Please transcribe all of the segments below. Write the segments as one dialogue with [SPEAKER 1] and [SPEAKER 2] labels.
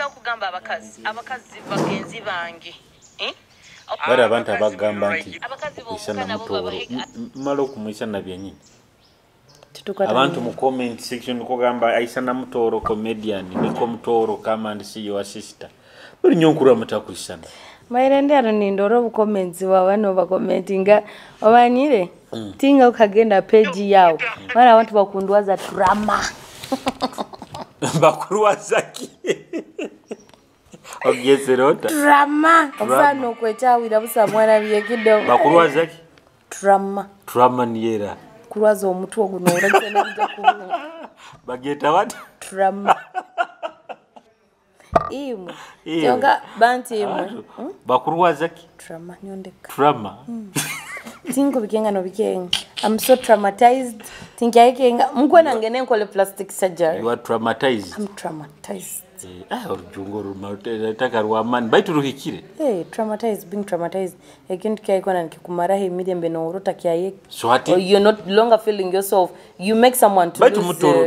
[SPEAKER 1] Ngenda okugamba abakazi bagenzi bange.
[SPEAKER 2] Bari abantu abagamba nti isana mutoro malo kumwisana byenyini. Abantu mu comment section ko gamba isana mutoro comedian niko mutoro kama and see your sister. Buri nyonkuru amatakuisana.
[SPEAKER 3] Mairende anonindoro comments wa wano ba commentinga obanyire tinga ukagenda page yao mara abantu bakundwaza drama
[SPEAKER 2] bakurwazaki ogeserota
[SPEAKER 3] drama afano kwetawira busa mwana byekido
[SPEAKER 2] bakurwazaki
[SPEAKER 3] drama
[SPEAKER 2] niyera
[SPEAKER 3] kurwaza omutwe guno uragenda kuja kubunga
[SPEAKER 2] bageta what
[SPEAKER 3] drama imwe jonga banti imwe
[SPEAKER 2] bakurwazaki
[SPEAKER 3] drama nyondeka
[SPEAKER 2] drama
[SPEAKER 3] tingo bikenga no bikenga I'm so traumatized think yakenga mukwana ngene nkole plastic surgery
[SPEAKER 2] you are traumatized
[SPEAKER 3] I'm traumatized
[SPEAKER 2] orujungo takarwa man baituruhikire
[SPEAKER 3] traumatized being traumatized ekintu kyaikona nikikumara he midembe no urota kyaye
[SPEAKER 2] so what
[SPEAKER 3] you're not longer feeling yourself you make someone to lose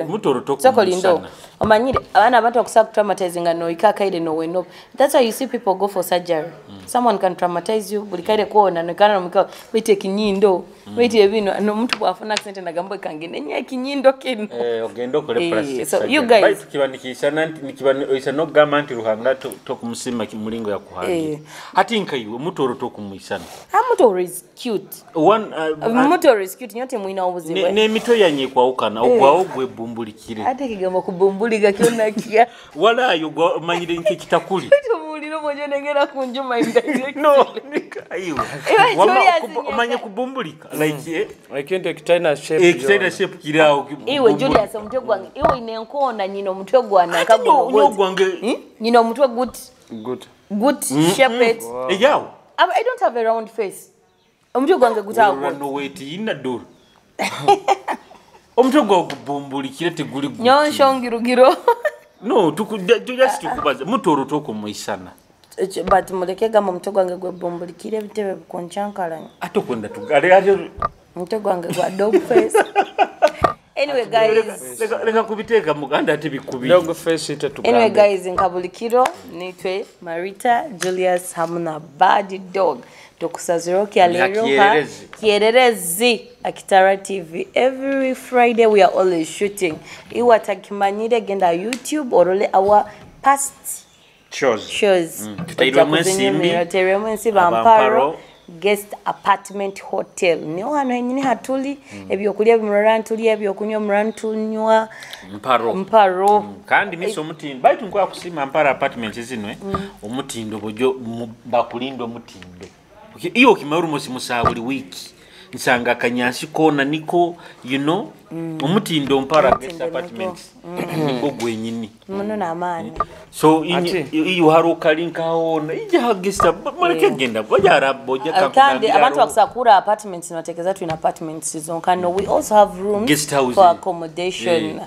[SPEAKER 2] mutoro toko
[SPEAKER 3] omanyire abana abantu akusaba traumatizing no ikakaide no weno that's why you see people go for surgery someone can traumatize you bulikaide kuona nekana no mukao wite kinyindo wite ebino no muntu bwafuna accent na gambo kangene nya kinyindo kino
[SPEAKER 2] ogendo kole plastic
[SPEAKER 3] so you guys
[SPEAKER 2] baitu kibanikisha nikibani isa no gamanti ruhanga to kumusima kimulingo ya kuhangi hati nkaiwe mutoro to kumwisana
[SPEAKER 3] mutoro is cute mutoro is cute nyote muina obuziwe
[SPEAKER 2] ne mito yanye kwa ukana ogwawo gwe bumbulikire
[SPEAKER 3] hata kigamba kubumbuliga kyona kya
[SPEAKER 2] wala yo manyire nke kitakuli
[SPEAKER 3] muliro moje nengera kunjuma indirect
[SPEAKER 2] no nikaiwe manye kubumbulika like
[SPEAKER 4] into China shape
[SPEAKER 2] kirao
[SPEAKER 3] iwe Julius omutwe gwange iwe inenkona nyino omutwe gwana
[SPEAKER 2] kago gwange
[SPEAKER 3] nyino omutwe good shaped
[SPEAKER 2] eyawo
[SPEAKER 3] I don't have a round face omutwe gwange gutago
[SPEAKER 2] no wait ina door omutwe gwa kubumbulikire teguli good
[SPEAKER 3] nyonshongirugiro
[SPEAKER 2] no just tukubaza mutoro toko muisana
[SPEAKER 3] but muleke gama omutwe gwange gwe bumbulikire bitebe bikonchankala
[SPEAKER 2] atokwenda tugale
[SPEAKER 3] omutwe gwange gwa dog face anyway guys
[SPEAKER 2] leka kubiteka muganda ate bikubi
[SPEAKER 4] dog face ite tuganda
[SPEAKER 3] anyway guys nkabulikiro nitwe Marita Julius hamuna bad dog tokusaziro kyalero kiererezi Akitara TV every Friday we are always shooting iwa takimanyire genda YouTube orole our past shows tutairemwensi Bamparo guest apartment hotel niyo hano henyini hatuli ebyokulya bimurara ntuli ebyokunywa murara tunywa mparo
[SPEAKER 2] kandi miso omutindo baitu nkwa kusima Mparo apartment zinwe omutindo bojo bakulindo omutindo iyo kimaru musi musabuli wiki nsanga kanyansi kona niko you know omutindo Mparo guest apartment niko gwenyini
[SPEAKER 3] muno na amani
[SPEAKER 2] so iyo haruka linkaona ija guest mareke genda bojara boja
[SPEAKER 3] kandi abantu bakusakura apartments notekeza tu in apartments zonkano we also have rooms for accommodation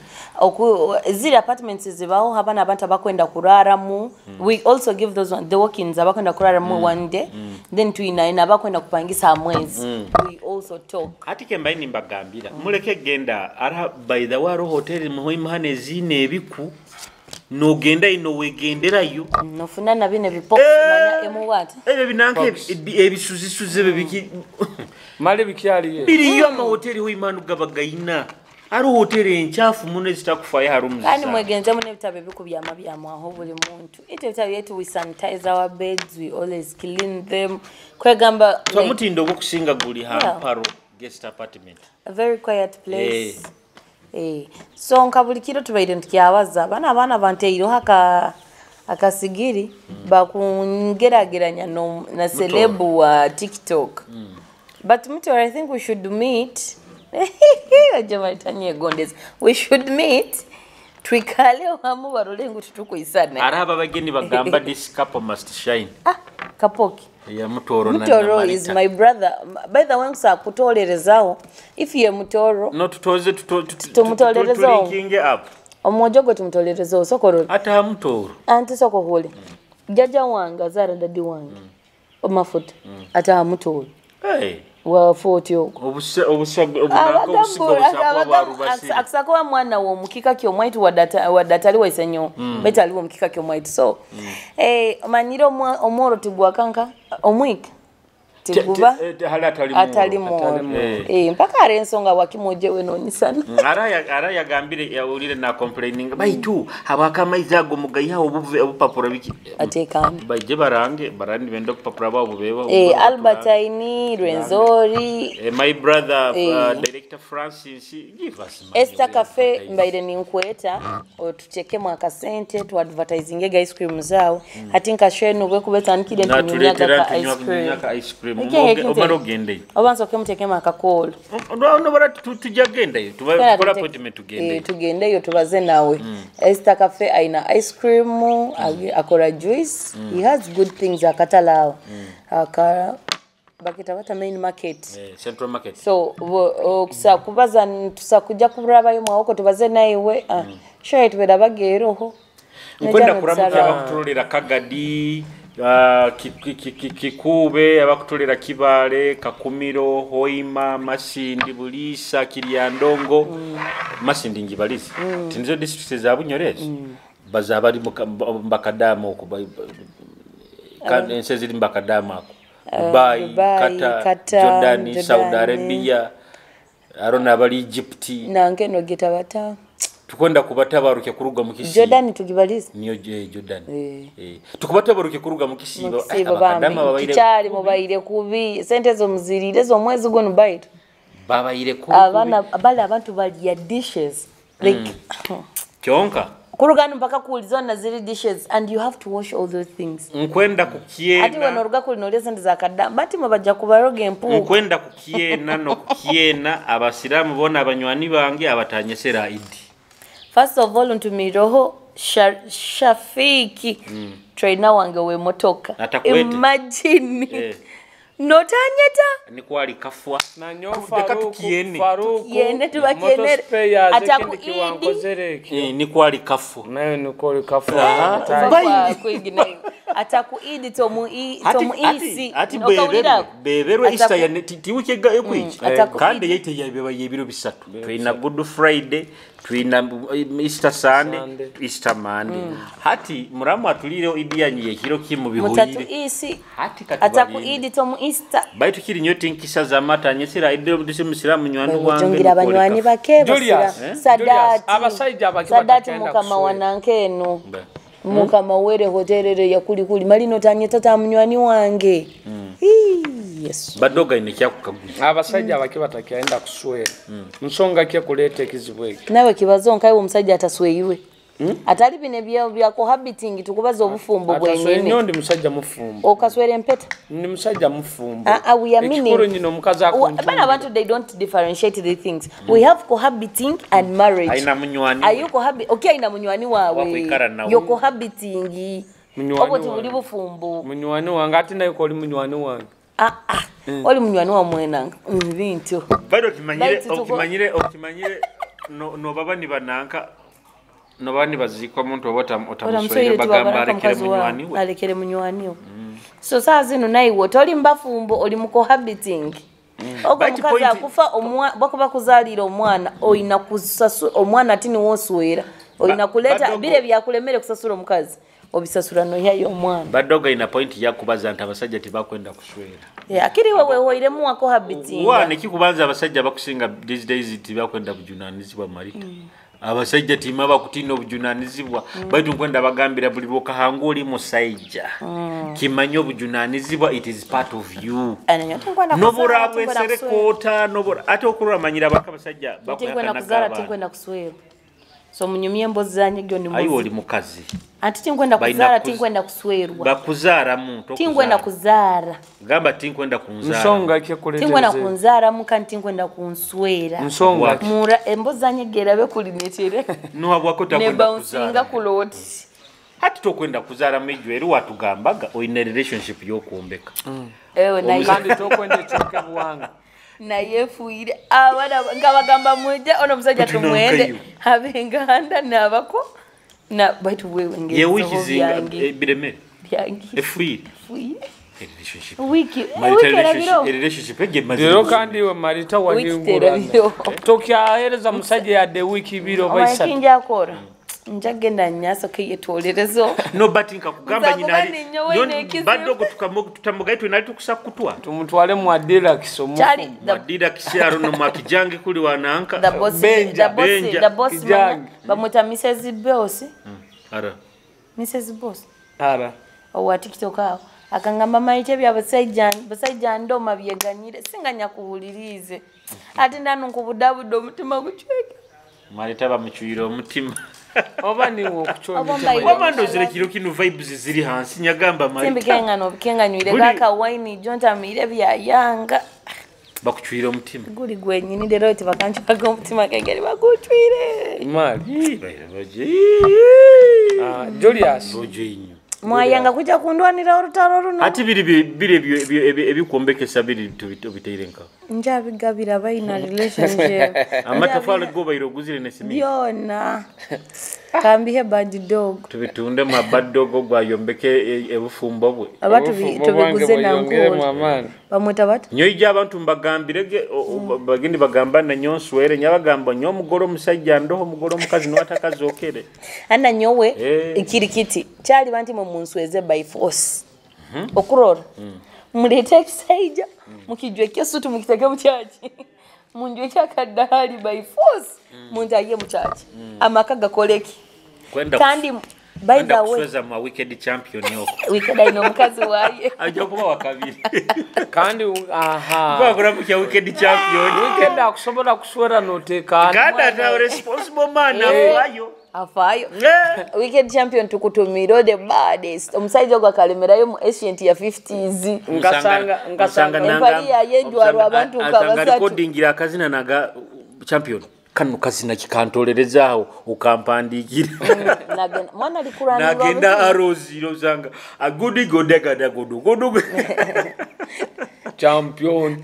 [SPEAKER 3] zile apartments zibaho habana abantu abakwenda kurara mu we also give those the walk-ins abakwenda kurara mu one day then tuina abakwenda kupangisa mwezi we also talk
[SPEAKER 2] atike mbaini mbagambira muleke genda ara by the waro hotel muhimane zine ebiku no genda ino wegenderayo
[SPEAKER 3] nofuna na bine bipox manya emuwata
[SPEAKER 2] binanke ebisuzi bebiki
[SPEAKER 4] mali bikyali
[SPEAKER 2] biri yo ma hotel ho imanu gabagayina ari hotel enchafu mune zitakufaya harumza
[SPEAKER 3] kandi mwegenze mune bitabe bikubyama byamwa aho buli muntu ite bitabe yetu we sanitize our beds we always clean them kwegamba
[SPEAKER 2] so mutindo gokusinga guli Mparo guest apartment
[SPEAKER 3] a very quiet place so nkabulikiro tubaide ntikyabaza bana banteiro akasigiri bakungerageranya na celebu wa TikTok but Mutoro I think we should meet we should meet twikale hamu barolengo tutukuisana
[SPEAKER 2] araba bageni bagamba this couple must shine
[SPEAKER 3] kapoki
[SPEAKER 2] ya Mutoro na
[SPEAKER 3] Mutoro is my brother by the way nsa kutolerezao if you Mutoro
[SPEAKER 2] no tutoze
[SPEAKER 3] tumutolerezao
[SPEAKER 2] tulinkinge up
[SPEAKER 3] omojogo tumutolerezao sokoro
[SPEAKER 2] ata Mutoro
[SPEAKER 3] anti soko hole jaja wanga zara dadi wanga omafuta ata Mutoro wa fotyo akusakuba mwana w'omukika ky'omwaitu waddatali waisenyo betali w'omukika ky'omwaitu so omanyire omworo tigwakanka omwika tiguba atali mworo mpaka ari ensonga wakimoje wenonisana
[SPEAKER 2] ara yagambire yawulire na complaining baitu habaka amaizi ago mugayiha obupapuro biki
[SPEAKER 3] atekana
[SPEAKER 2] baije barandi benda kupapura babo bubeba
[SPEAKER 3] Albertine Rwenzori
[SPEAKER 2] my brother director Francis give us
[SPEAKER 3] Esther Cafe mbaire ninkweta otucheke mwaka sente tu advertising ice cream zao hatinka shenu bwe kubetanikide ntunyaga ice cream
[SPEAKER 2] omaro gende
[SPEAKER 3] abanza okemuteke makakolo
[SPEAKER 2] no bara tujagenda yo tubakola appointment tugende
[SPEAKER 3] tugende yo tubaze nawe Esther Cafe aina ice cream akora juice he has good things akatalao aka bakita bata main market
[SPEAKER 2] central market
[SPEAKER 3] so okusakubaza tusakuja kurabayo mwako tubaze naiwe sure tubera bageroho
[SPEAKER 2] nkwenda kuramuka abakutulira Kagadi Kikube abakutolera Kibale Kakumiro Hoima Masindi Bulisa Kiryandongo Masindi ngibalizi tinzo districts za Bunyorezi bazabari mbakadamo okuba kan enseziri mbakadamo ako Dubai Kata Jordan Saudi Arabia arona bali Egypt
[SPEAKER 3] nange no gitabata
[SPEAKER 2] tukwenda kubatabaruke kuruga mukisi
[SPEAKER 3] Jordan tugibaliza
[SPEAKER 2] niyo Jordan tukubatabaruke kuruga mukisibo
[SPEAKER 3] abakadama babaire cyari mubaire kubi sente zo muzirire zo mwezi gonu bite
[SPEAKER 2] babaire kubi
[SPEAKER 3] abana abali abantu bali dishes like
[SPEAKER 2] kyonka
[SPEAKER 3] kurugana mpaka kuulizona ziri dishes and you have to wash all those things
[SPEAKER 2] nkwenda kukiena
[SPEAKER 3] ati wanoruga kulinole sente za kadama bati mabajja kubaroge empu
[SPEAKER 2] nkwenda kukiena no kukiena abasiramu bona abanywani bange abatanyesera idi.
[SPEAKER 3] First of all ntumiroho Shafiki trainer wange we motoka imagine notanyeta
[SPEAKER 2] ni kwali kafwa
[SPEAKER 4] na nyofa Faruku
[SPEAKER 3] yene tubakenere
[SPEAKER 2] atakuidi ni kwali kafu
[SPEAKER 4] nayo ni kwali kafwa
[SPEAKER 3] atakuidi tomu isi
[SPEAKER 2] ati beberwe Easter ya tiwike gayo kwiki kandi yite yabeba yebiro bisatu twina Good Friday twina Easter Sunday Easter Monday hati muramu atulire idiyanyiye kiro kimu bihuire
[SPEAKER 3] mutatu isi hati atakuidi tomu Easter
[SPEAKER 2] baitu kiri nyote nkisa za mata nyesira idiro dise musiramu nywani wange
[SPEAKER 3] jongira abanywani bake sadati
[SPEAKER 4] abasajja bakibata
[SPEAKER 3] mukama wanankeno mukama were hotelere yakuli malino tanyeta ta munywani wange yes
[SPEAKER 2] badoga inekya kukaguza
[SPEAKER 4] abasajja abakibata kyaenda kuswera nsonga kye kulete kizibweke
[SPEAKER 3] nawe kibazo nkai omusajja atasweyiwe atali bine bya cohabiting tukubaza obufumbo bwenene
[SPEAKER 4] nyondi musajja mufumbo
[SPEAKER 3] okaswera empeta
[SPEAKER 4] ni musajja mufumbo
[SPEAKER 3] we are meaning
[SPEAKER 4] ekikuru nyino mukazi akonju
[SPEAKER 3] bana abantu they don't differentiate the things we have cohabiting and marriage
[SPEAKER 2] aina munywani
[SPEAKER 3] ayuko okay aina munywani wawe yoko habiting obo tibuli bufumbo
[SPEAKER 4] munywani wange ati nayo ko oli munywani wange
[SPEAKER 3] oli munywani wa mwenanga bintu
[SPEAKER 2] bado okimanyire no baba ni bananka no bani bazikwa muntu otamuswere bagamba
[SPEAKER 3] alekere munywani so saa zino nayiwo toli mbafumbo oli muko habiting ogo mukazi akufa bakuba kuzalira omwana oyina kusasula omwana atini woswera oyina kuleta bire byakulemere kusasula omukazi obisasula no yayo omwana
[SPEAKER 2] badoga ina point yakubaza nti abasajja tibakwenda kuswera
[SPEAKER 3] akiri wewe hoire mu wako habiting
[SPEAKER 2] wane kikubanza abasajja bakusinga these days tibakwenda bujunanizibwa marita abasajja tima bakutina obujunanizibwa baitu nkwenda bagambira buli lokahanguli musajja kimanyo obujunanizibwa it is part of you nobora bwesere kota nobora ate okulura manyira bakabasajja
[SPEAKER 3] bakwenda kuswera so munyumye mbozi zanye gyo ndi
[SPEAKER 2] ayi oli mukazi
[SPEAKER 3] ati tinkwenda kuzara tinkwenda kuswerwa
[SPEAKER 2] bakuzara muntu
[SPEAKER 3] tinkwenda kuzara
[SPEAKER 2] gamba tinkwenda kunzara
[SPEAKER 4] nsonga kye kulete
[SPEAKER 3] tinkwenda kunzara muka tinkwenda kunswera
[SPEAKER 4] nsonga
[SPEAKER 3] mura embozi zanye gerabe kulinetere
[SPEAKER 2] no abwakota kwenda kuzara
[SPEAKER 3] ne kuloti
[SPEAKER 2] hati tokwenda kuzara mejo eri watugambaga oyina relationship yokuombeka
[SPEAKER 3] ewe na
[SPEAKER 4] kandi tokwenda choke buwanga
[SPEAKER 3] na yefuire abana ngabagamba mweje ono musajja tumwende abenganda nabako na baitu wewe
[SPEAKER 2] ngezo yewikizinga bireme
[SPEAKER 3] byangi
[SPEAKER 2] efuire
[SPEAKER 3] wiki
[SPEAKER 2] relationship ege
[SPEAKER 4] Lero kandi we Marita wanyingura. Tokyahereza musajja yadde wiki biro bayisa.
[SPEAKER 3] Awakinja akora. Njagenda nyaso ke yetolerezo.
[SPEAKER 2] No batinka kugamba nyinali. Baddo tutamugaitwe nali tukusakutwa.
[SPEAKER 4] Tumutwale mu adira kisomo.
[SPEAKER 2] Adira kisharo no makijange kuli wananka.
[SPEAKER 3] The boss bamwita Mrs. Boss.
[SPEAKER 2] Ara.
[SPEAKER 3] Mrs. Boss.
[SPEAKER 4] Ara.
[SPEAKER 3] Owa TikTok awo. Akangamba maite bya basajja ndoma byeganyire singanya kuwulirize. Ati ndanu kubudabudo mutima guchweke.
[SPEAKER 2] Marita bamuchuyira omutima.
[SPEAKER 4] Oba ni okuchwa.
[SPEAKER 2] Wamando zire kiro kinu vibes ziri hansi nyagamba Marita.
[SPEAKER 3] Simbikenga no bikenganywire kaka wine jonta mire bya yanga.
[SPEAKER 2] Bakuchwira omutima.
[SPEAKER 3] Guli gwenyini lero ati bakanchi baga omutima kengeri bakuchwire.
[SPEAKER 4] Mali. Julius.
[SPEAKER 2] Bojenyu.
[SPEAKER 3] Mwayanga kuja kundwanira olutalo runo.
[SPEAKER 2] Ati biri ebikombekesa biri tubiteirenka.
[SPEAKER 3] Njabigabira bayina relationship.
[SPEAKER 2] Amatafala go bayiroguzire nesimi.
[SPEAKER 3] Byona. Kambihe bad dog.
[SPEAKER 2] Tubitunde ma bad dog gwa yombeke ebufumbo bwe.
[SPEAKER 3] Abatu tubiguze nankulu. Bamweta bati?
[SPEAKER 2] Nyoyija abantu mbagambirege bagindi bagamba na nyonswere nyabagamba nyomugoro musajja ndoho mugoro mukazi nwatakazookere.
[SPEAKER 3] Ana nyowe ikirikiti. Chali banti mu munsweze by force. Okurora. Mulete kisaija. Mukijweke sutu mukiteke mu chachi. Munjweke akadali by force. Munjaye mu chachi. Amaka gakoleki. Kandi by the way
[SPEAKER 2] kusweza ma wicked champion yoko.
[SPEAKER 3] Wicked ino mukazi waye.
[SPEAKER 2] Ajokuba wakabiri.
[SPEAKER 4] Kandi
[SPEAKER 2] Kwa kuramukia wicked champion.
[SPEAKER 4] Wicked akusobola kuswera noteka.
[SPEAKER 2] Kada ta responsible man afayo.
[SPEAKER 3] Afayo. Wicked champion tukutumiro the baddest. Omusaijo gwa kalemerayo mu ancient ya 50s.
[SPEAKER 2] Ngasanga
[SPEAKER 3] empali ya yenjwa abantu kabasatu.
[SPEAKER 2] Recordingira akazina naga champion. Kanu kazina kikantolerezaaho ukampandikira.
[SPEAKER 3] Mwana likurana
[SPEAKER 2] nagenda arozi rozanga a goody godega godo.
[SPEAKER 4] Champion.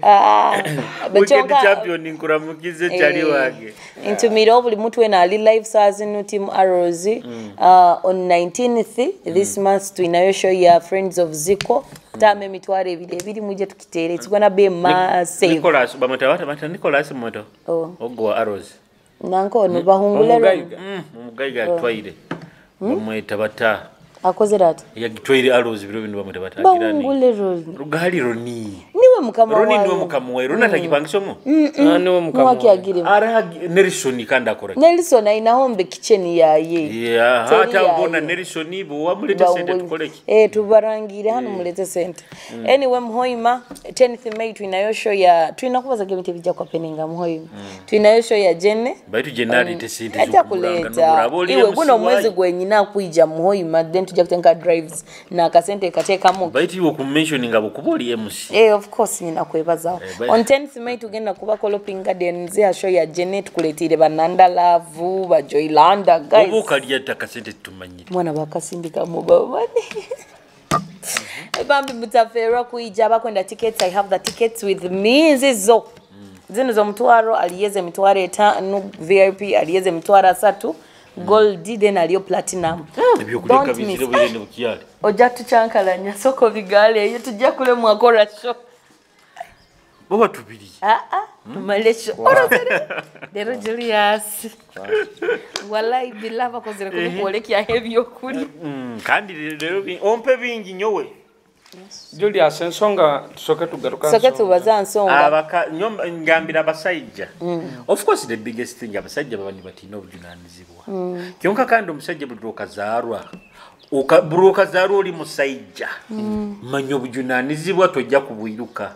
[SPEAKER 2] Wicked champion nkuramukize chali wage.
[SPEAKER 3] Intumiro buli mtu wena ali live sazi no team Arozi on 19th this month tuinayo show ya Friends of Zico. Tame mitware ebiri muje tukitere. It's gonna be massive.
[SPEAKER 2] Nicholas bamata Nicholas moto. Ogwa Arozi.
[SPEAKER 3] Nanko no bahungulero.
[SPEAKER 2] Umugaiga twaire. Bamweta bata.
[SPEAKER 3] Akoze data.
[SPEAKER 2] Yagitwaire Arozi biro bintu bamweta bata agirani.
[SPEAKER 3] Bahungulero.
[SPEAKER 2] Rugali Roni.
[SPEAKER 3] Niwe mukama wawe.
[SPEAKER 2] Roni niwe mukama wawe. Roni atakipangisomo.
[SPEAKER 4] Niwe mukama
[SPEAKER 3] wawe.
[SPEAKER 2] Ara Nelson kanda akora.
[SPEAKER 3] Nelson aina hombe kitchen yaye.
[SPEAKER 2] Yeah, hata ubona Nelson ibo wamulete sente tukoleki.
[SPEAKER 3] Tubarangire hano mulete sente. Anyway Muhoima 10th May tuinayo show ya tuinakubaza gemite bija kwa peninga Muhoima. Tuinayo show ya Jenne.
[SPEAKER 2] Baitu January tesinte
[SPEAKER 3] zokulanga. Iwe kuno mwezi gwenyina kuija Muhoima then tujja kutenga drives na kasente kateka mu.
[SPEAKER 2] Baitu iwo ku mentioning abo kuboli MC.
[SPEAKER 3] Of course nina kwebaza. On 10th May tugenda kuba Coloping Gardens ya show ya Janet kuletire bananda love ba Joylanda guys.
[SPEAKER 2] Obuka lyata kasente tumanyire.
[SPEAKER 3] Mwana bakasindika mu babane. Bambi mutafera kuija bakwenda tickets. I have the tickets with me zizo. Zino zo mtwaro aliyeze mitwaro 5 VIP aliyeze mitwaro 3 gold then aliyo platinum.
[SPEAKER 2] Ebyokuleka bizire bwene bukiyale.
[SPEAKER 3] Oja tuchankalanya soko bigale yo tujja kule mwakora show.
[SPEAKER 2] Baba tubiri.
[SPEAKER 3] Tumalesho. Dero Julius. Wallahi bilava kozere kukoleki ahebi okuli.
[SPEAKER 2] Kandi lero ompe bingi nyowe.
[SPEAKER 4] Julius ensonga tusoke tugaruka.
[SPEAKER 3] Soke tubaza nsonga.
[SPEAKER 2] Abaka nyomba ngambira abasajja. Of course the biggest thing abasajja babani batino obujunanizibwa. Kyonka kandi omusajja budoka zaarwa. Buroka zaro oli musajja. Manyo bujunanizibwa tojja kubuyiruka.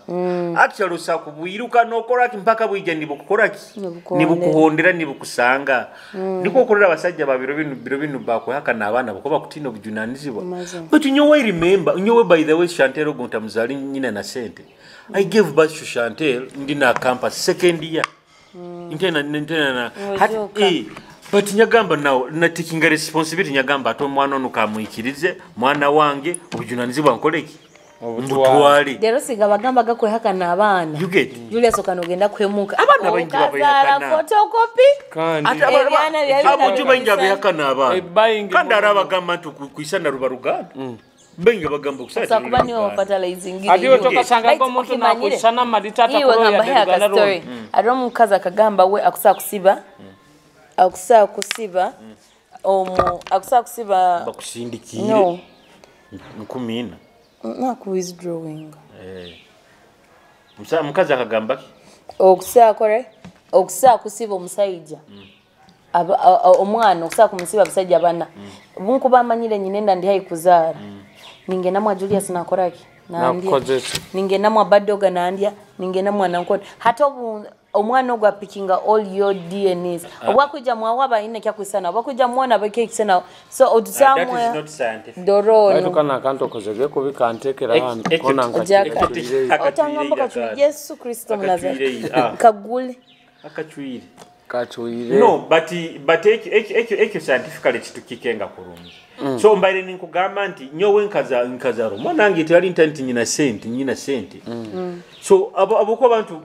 [SPEAKER 2] Actually sa kubuyiruka nokola mpaka bwijja nibukola ki? Nibukuhondera nibukusanga. Niko okolera abasajja babiro binu bakoyaka nabana bakoba kutino bujunanizibwa. But nyowe remember, nyowe by the way Chantel ogonta muzali nyina na sente. I gave birth to Chantel ndina campus second year. Intena na but nyagamba now natikinga responsibility nyagamba to mwana ono kamwikirize mwana wange obujunanizibwa nkoleki obutwali
[SPEAKER 3] dero siga bagamba gakwe haka nabana Julius okanogenda kwemuka
[SPEAKER 2] abana bangi babayakana
[SPEAKER 3] photocopy
[SPEAKER 2] kandi abo juba injabe yakana abana kandi araba gamba ntu kuisana rubaruganda benga bagamba kusata
[SPEAKER 3] kuba niwe wafatalizing
[SPEAKER 4] adiyo tokasanga ko muntu nakusana Marita takolo ya Uganda road
[SPEAKER 3] aro mukazi akagamba we akusa kusiba akusa kusiba
[SPEAKER 2] bakusindikire
[SPEAKER 3] no
[SPEAKER 2] nkumina
[SPEAKER 3] naku withdrawing
[SPEAKER 2] mukazi akagamba ki
[SPEAKER 3] okusa kusiba omusajja omwana okusa kumusiba abasajja bana bunkuba amanyire nyinenda ndi hayi kuzaara ningenda mwa Julius nakoraki ningenda mwa Badoga nandya ningenda mwana nkoni hata omwana ogwa picking all your DNAs obwakuja mwawaba ine kyakusana obwakuja mwana bakekisana so odusamwe
[SPEAKER 2] that is not scientific
[SPEAKER 3] dorono
[SPEAKER 4] baitu kana kanto kozege kubika antekera hantu kona
[SPEAKER 3] otangamboka chu Yesu Kristo mnazareti kagule
[SPEAKER 2] akachwire
[SPEAKER 4] no
[SPEAKER 2] but ekyo scientifically kitukikenga kurungi so mbaire ninkugamba nti nyowe nkazaro mwanange tali intanti nyina sente so abuko abantu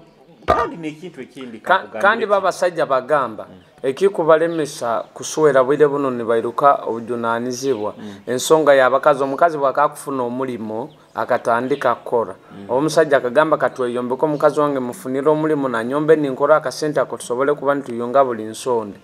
[SPEAKER 2] kandi nekintu ekindi
[SPEAKER 4] kandi babasajja bagamba ekikubalemesa kuswera bwire buno ne bairuka obujunanizibwa ensonga yabakazi omukazi bwakakufuna omulimo akatandika kukora omusajja akagamba katweyombeko omukazi wange mufunira omulimo na nyombe ninkora akasente akosobole kuba ntuyunga buli nsonde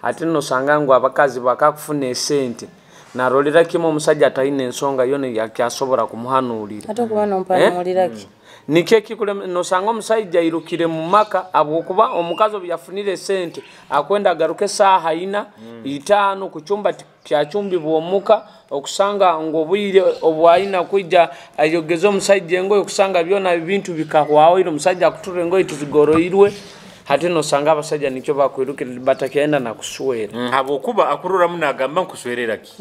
[SPEAKER 4] ate nosanga ngo abakazi bakakufuna esente narolera kimo omusajja atayina ensonga yone yakyasobola kumuhanulira
[SPEAKER 3] ate kuba nompanuliraki
[SPEAKER 4] nikeki kule nosanga omusajja irukire mu maka abokuba omukazi obyafunire sente akwenda garuke saha ina 5 ku cyumba kyachumbibwa omuka okusanga ngobwire obwaina kujja ayogeza omusajja ngo okusanga byona bintu bikahwawo iro omusajja akuture ngo ituzigoroirwe hati nosanga abasajja nicyo bakwirukira batakenda na kuswera
[SPEAKER 2] habokuba akurura munagamba nkuswerera ki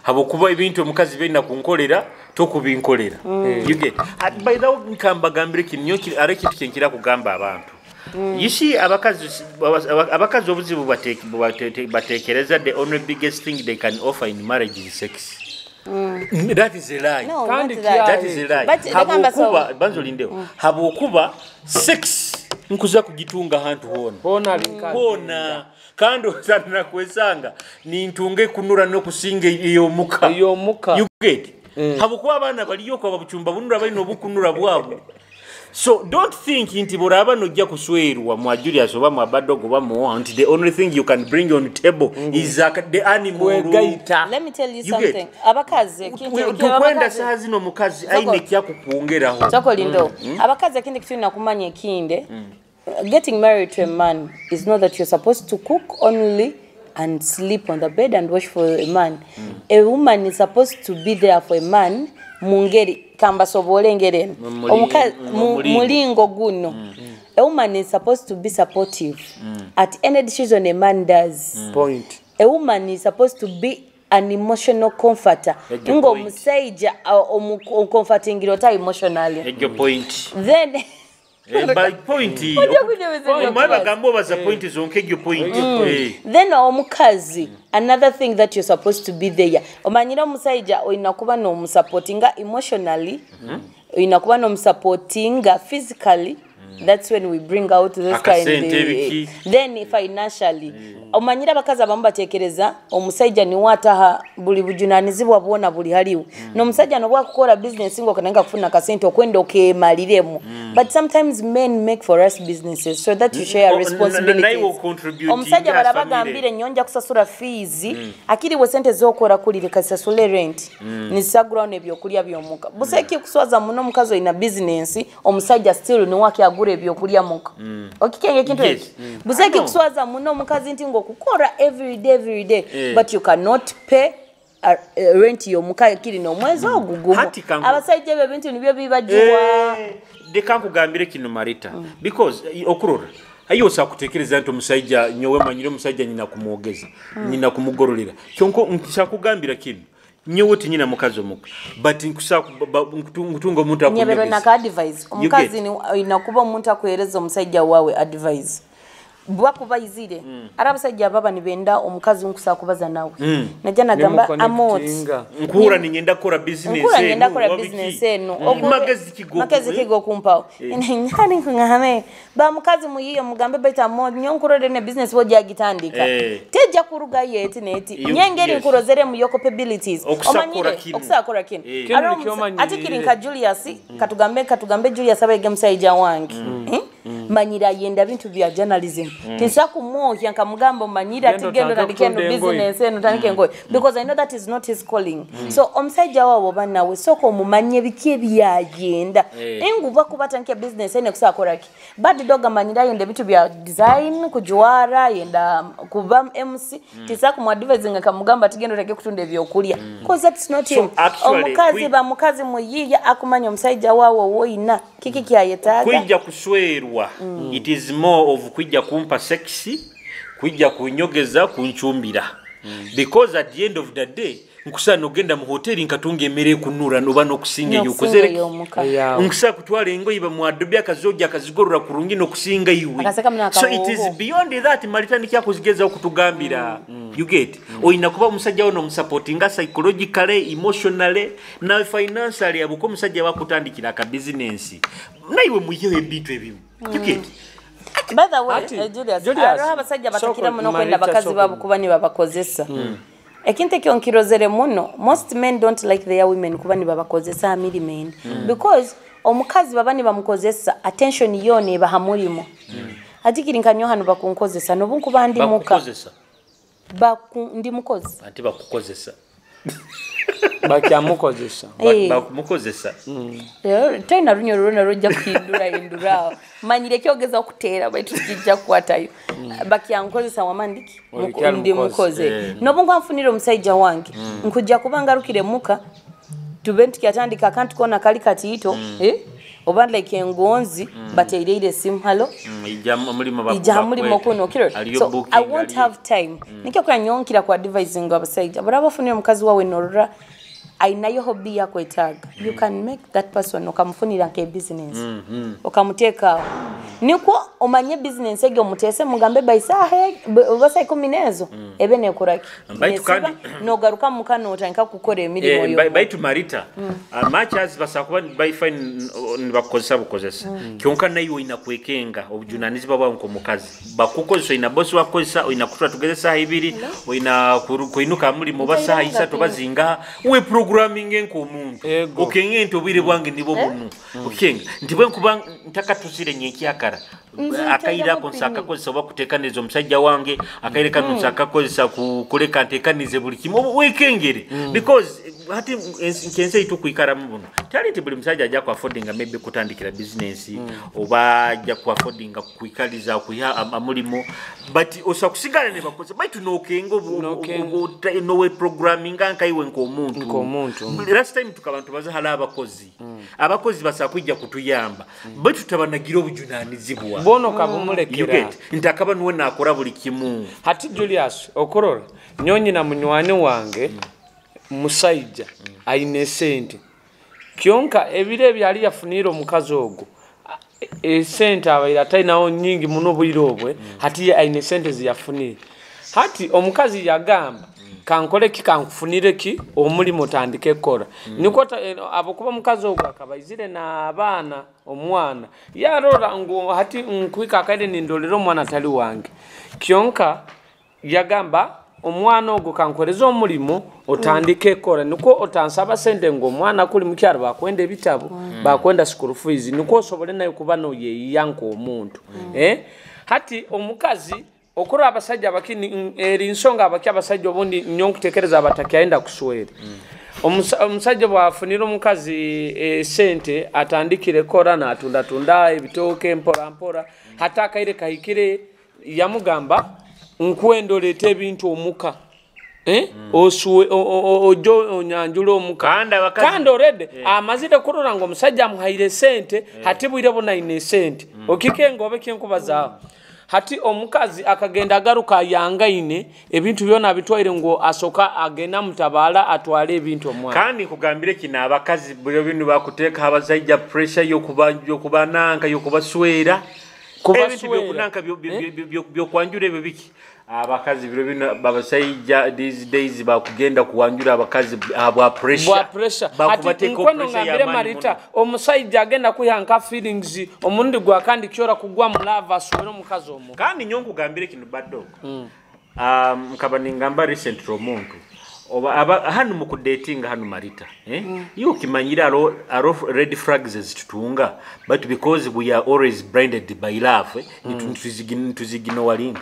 [SPEAKER 2] habokuba ibintu omukazi bena kunkolera tokubinkolera you get by the way nkamba gambire kinyo areki tukenkira kugamba abantu yishi abakazi obuzibu batekereza the only biggest thing they can offer in marriage is sex that is a lie
[SPEAKER 3] no,
[SPEAKER 2] that is a lie habokuba banzolindeo habokuba sex nkuza kugitunga hantu hona kando sana kwesanga ni ntunge kunura no kusinga iyo muka you get habukuba abana baliyo kwa babuchumba bunura bali no bukunura bwabo so don't think inti boraba no jja kuswerwa mwa Julius oba mwa Badogo ba mo anti the only thing you can bring on the table is the animal gaita.
[SPEAKER 3] Let me tell you something abakazi
[SPEAKER 2] kwenda sazi no mukazi aine kya kukuongeraho
[SPEAKER 3] soko lindo abakazi kindi kitu nakumanya kinde getting married to a man is not that you're supposed to cook only and sleep on the bed and watch for a man. A woman is supposed to be there for a man mungeri kamba sobole ngereni mulingo guno. A woman is supposed to be supportive at any decision a man does.
[SPEAKER 4] Point.
[SPEAKER 3] A woman is supposed to be an emotional comforter. Ngo musaija comforting girota emotionally.
[SPEAKER 2] Your point.
[SPEAKER 3] Then
[SPEAKER 2] by point my gambo was a point is okay your point
[SPEAKER 3] then omukazi another thing that you're supposed to be there omanyira musaija inakuba no musupportinga emotionally inakuba no musupportinga physically. That's when we bring out this kind of then financially omanyira bakazi abamba tekereza omusaija ni wataha buli bujunanizibwa bwona buli haliwo no musajja no bwakukora business ngo kananga kufuna kasente okwenda okemaliremu but sometimes men make for us businesses so that you share responsibilities omusajja barabagambire nyonja kusasura fees akiri we sente zokora kulire kasasule rent ni sagura nebyo kulya byomuka buseki kuswaza muno mukazo ina business omusajja still ni wake agure ebyokulya muka okikenge kintu buseki kuswaza muno mukazi nti ngo kukora every day but you cannot pay rent yo muka kiri no mwezi ogugumu abasajja be bintu nibyo bibajiwa
[SPEAKER 2] de kankugambire kino Marita because okurora ayo sakutekereza nto musajja nyowe manyire musajja nyina kumwogeza nyina kumugorolera kyonko nkishakugambira kino nyowe tinyina mukazi omuka but nkutunga omuntu
[SPEAKER 3] nyebero na advice omukazi ni inakuba omuntu akwereza omusajja wawe advice bwakubayizire ari abasajja baba nibenda omukazi nkusa kubaza nawe najja nagamba amot
[SPEAKER 2] nkura ninyenda kora business
[SPEAKER 3] eno
[SPEAKER 2] magezi
[SPEAKER 3] kigo kumpawo nyani ngahame ba mukazi muyiyo mugambe beta amot nyonkurode ne business wojja gitandika tejja kuruga yeti neti nyengeri nkurozere mu your capabilities omanyire okusakora kino atikiri nka Julius katugambe Julius abege musajja wange manyira yenda bintu bya journalism tinsaku moya nkamugamba manyira tigendo tandikendo business eno tandike ngoy because I know that is not his calling so omusajja wabo banawe soko mumanye biki byagenda enguba kubata nke business ene kusakora ki bad dog manyira yenda bitu bya design kujwara yenda kuba MC tinsaku mu advising nkamugamba tigendo take kutunda ebyokulya because that's not him omukazi muyiya akumanya omusajja wawo woina kiki kyayetaga
[SPEAKER 2] kwijja kuswerwa it is more of kwijja kumpa sexy kwijja kunyogeza kunchumbira because at the end of the day nkusana ogenda mu hoteli nkatunga emere kunura noba nokusinga yukozere nkusa kutwala engoyi ba mu adobe akazojja akazigorora kurungi nokusinga iwe so it is beyond that malitani kya kuzigeza okutugambira you get oina kuba musajja ono supporting psychologically emotionally na financially abuko musajja wakutandikira ka business naiwe muyiyo ebintu ebimu you get
[SPEAKER 3] by the way Julius abasajja batakira muno kwenda bakazi babo kuba ni babakozesa ekinte kyonkirozere muno most men don't like their women kuba ni babakozesa amiri men because omukazi baba ni bamukozesa attention yone bahamulimo atikiri nkanyo hano bakunkozesa nobunku bandi muka ndi mukozi
[SPEAKER 2] ati bakukozesa
[SPEAKER 4] bakyamukozesa
[SPEAKER 2] bakumukozesa
[SPEAKER 3] tena runyorona rujja kuhindura manyire kyogeza okutera baitu kijja kwatayo bakyankozesa wamandiki ndi mukoze nobungu amfunira omusajja wange nkujja kubangarukire muka tubenti kyatandika kantu kona kali katito oba like engonzi bateire sim halo ijamulimo kuno kiro so I won't have time nikyo kwa nyonkira kwa advising abasajja barabo funira mukazi wawe norora ainayo hobby yako etaga you can make that person okamfunira nke business okamuteka niko omanye business ege omutese mugambe baisahe basa ikominezo ebene kuraki no garuka mukano otanka kukora emirimo yo
[SPEAKER 2] baitu marita matches basakuba by fine nibakozesa bukozesa kyonka nayo inakwekenga obujunanizi baba nko mukazi bakukozesa ina boss wakozesa inakutwa tugezesa ibiri ina kuinuka muri mu basaha isatu bazinga we programming enko omuntu okenge ntobire bwange nibo bunu okenga ndibwe kuba ntaka tusire nyeki akara akaira konsaka kozesa bakutekaneza omusajja wange akaireka nsaka kozesa kuleka ntekanize buli kimo wekengere because hati nkense itukuikara mubuno talent buli musajja ajja ku affording maybe kutandikira business oba ajja ku affording kuikaliza kuya amulimo but osakusigala ne bakoze baitu nokengo no way programming ankaiwe nko omuntu last time tukabantu bazahala abakozi basakwijja kutuyamba baitu tabanagira obujunanizibwa
[SPEAKER 4] bono kabumulekera
[SPEAKER 2] ntakaba nuwe nakora buli kimu
[SPEAKER 4] hati Julius okorora nyonyi na munywane wange musajja aine sente kyonka ebire byali yafunira omukazi ogo sente abaira tainawo nyingi muno bwirobwe hati aine sente ziyafunira hati omukazi yagamba kankole ki kankufunire ki omulimo tandike kora niko abokuba mukazi ogo akabayizire na abana omwana yarora ngo hati nkwika akaide nindolero omwana tali wange kyonka yagamba omwana ogo kankoreza omulimo otandike kora niko otansaba sente ngo omwana kuli mukyaro bakwenda ebitabo bakwenda school fees niko osobole nayo kuba no ye yanko omuntu hati omukazi okura abasajja bakini eri nsonga abakya abasajja obundi nyonkutekereza abatakyenda kuswera omusajja bwafunira omukazi sente atandikire kora na tunda ebitoke mpora hata akaire kahikire yamugamba nkwendolete ebintu omuka osuwe ojo onyanjulo omuka kanda already amazide kurora ngo omusajja amuhaire sente hati bwire bona ine sente okikenga obe kyenkubaza hati omukazi akagenda agaruka yangaine ebintu byona bitwaire ngo asoka agena mutabala atwale ebintu omwana
[SPEAKER 2] kandi kugambire kina abakazi byo bintu bakuteka abazajja pressure yo kubananga yo kubaswera ebintu byokunanka byokwanjula ebyo biki abakazi biro bino babasajja these days bakugenda kuwanjula abakazi abwa pressure
[SPEAKER 4] bakubateeka pressure Marita omusajja agenda kuyanka feelings omundi gwa kandi kyora kugwa mu lava asubira omukazi omu
[SPEAKER 2] kandi nyongo gambire kino badog nkaba ningamba recent omuntu oba hanu mu kudating hanu Marita yo kimanyira aro red flags ezitutunga but because we are always blinded by love tuzigino walini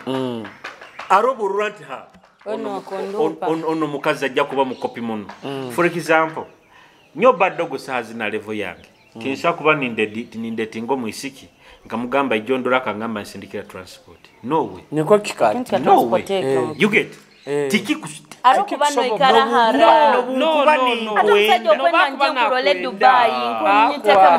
[SPEAKER 2] aroburanti ha ono mukazi ajja kuba mukopi muno for example nyo baddogo sazi na level yange kinsa kuba ninde tingo muisiki nkamugamba ijondola kangamba nsindikira transport no way
[SPEAKER 4] niko kikati
[SPEAKER 2] no way you get tiki
[SPEAKER 3] Aroko bano ikarahara
[SPEAKER 2] no
[SPEAKER 3] atasajja okwenda nje kurole Dubai nkunyiteka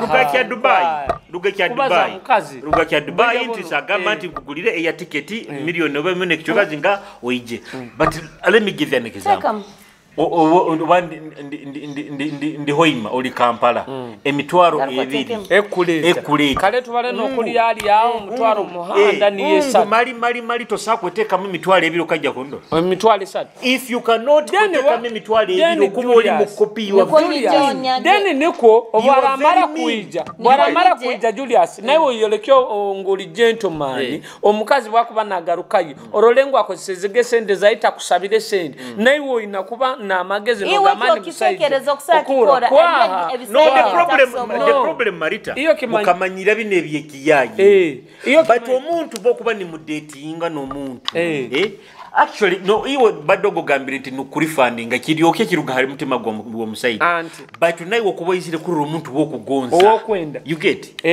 [SPEAKER 2] Ruga kya Dubai ntisagamba nti kugulire eya tiketi milioni oba mune kichokazi nga oije but let me give you an example ndi hoima oli Kampala emitwaro ebiri ekuleta
[SPEAKER 4] kale tubale nokuli ali awo mutwaro muhanda ni yesa
[SPEAKER 2] mali tosakweteka mu mitwaro ebiri okajja kondo
[SPEAKER 4] emitwaro esatu
[SPEAKER 2] if you cannot kweteka mu mitwaro ebiri okuboli mu copy wa
[SPEAKER 4] then niko obwaramara kuija Julius nawe yolekyo ngoli gentleman omukazi bwakuba nagarukayo orolengo akozeseze sente zaita kusabire sente nawe inakuba na magezi no gamani
[SPEAKER 3] kitekerezo kusakikora
[SPEAKER 2] no the problem Marita mukamanyira bine byekiyayi but omuntu bokuba ni mudatinga no muntu actually no iwo badogo gambire nti nukuri funding kiryoke kiruga hari mutima gwo musaidi but naiwo kubayizire kuri omuntu bokugonza
[SPEAKER 4] okwenda
[SPEAKER 2] you get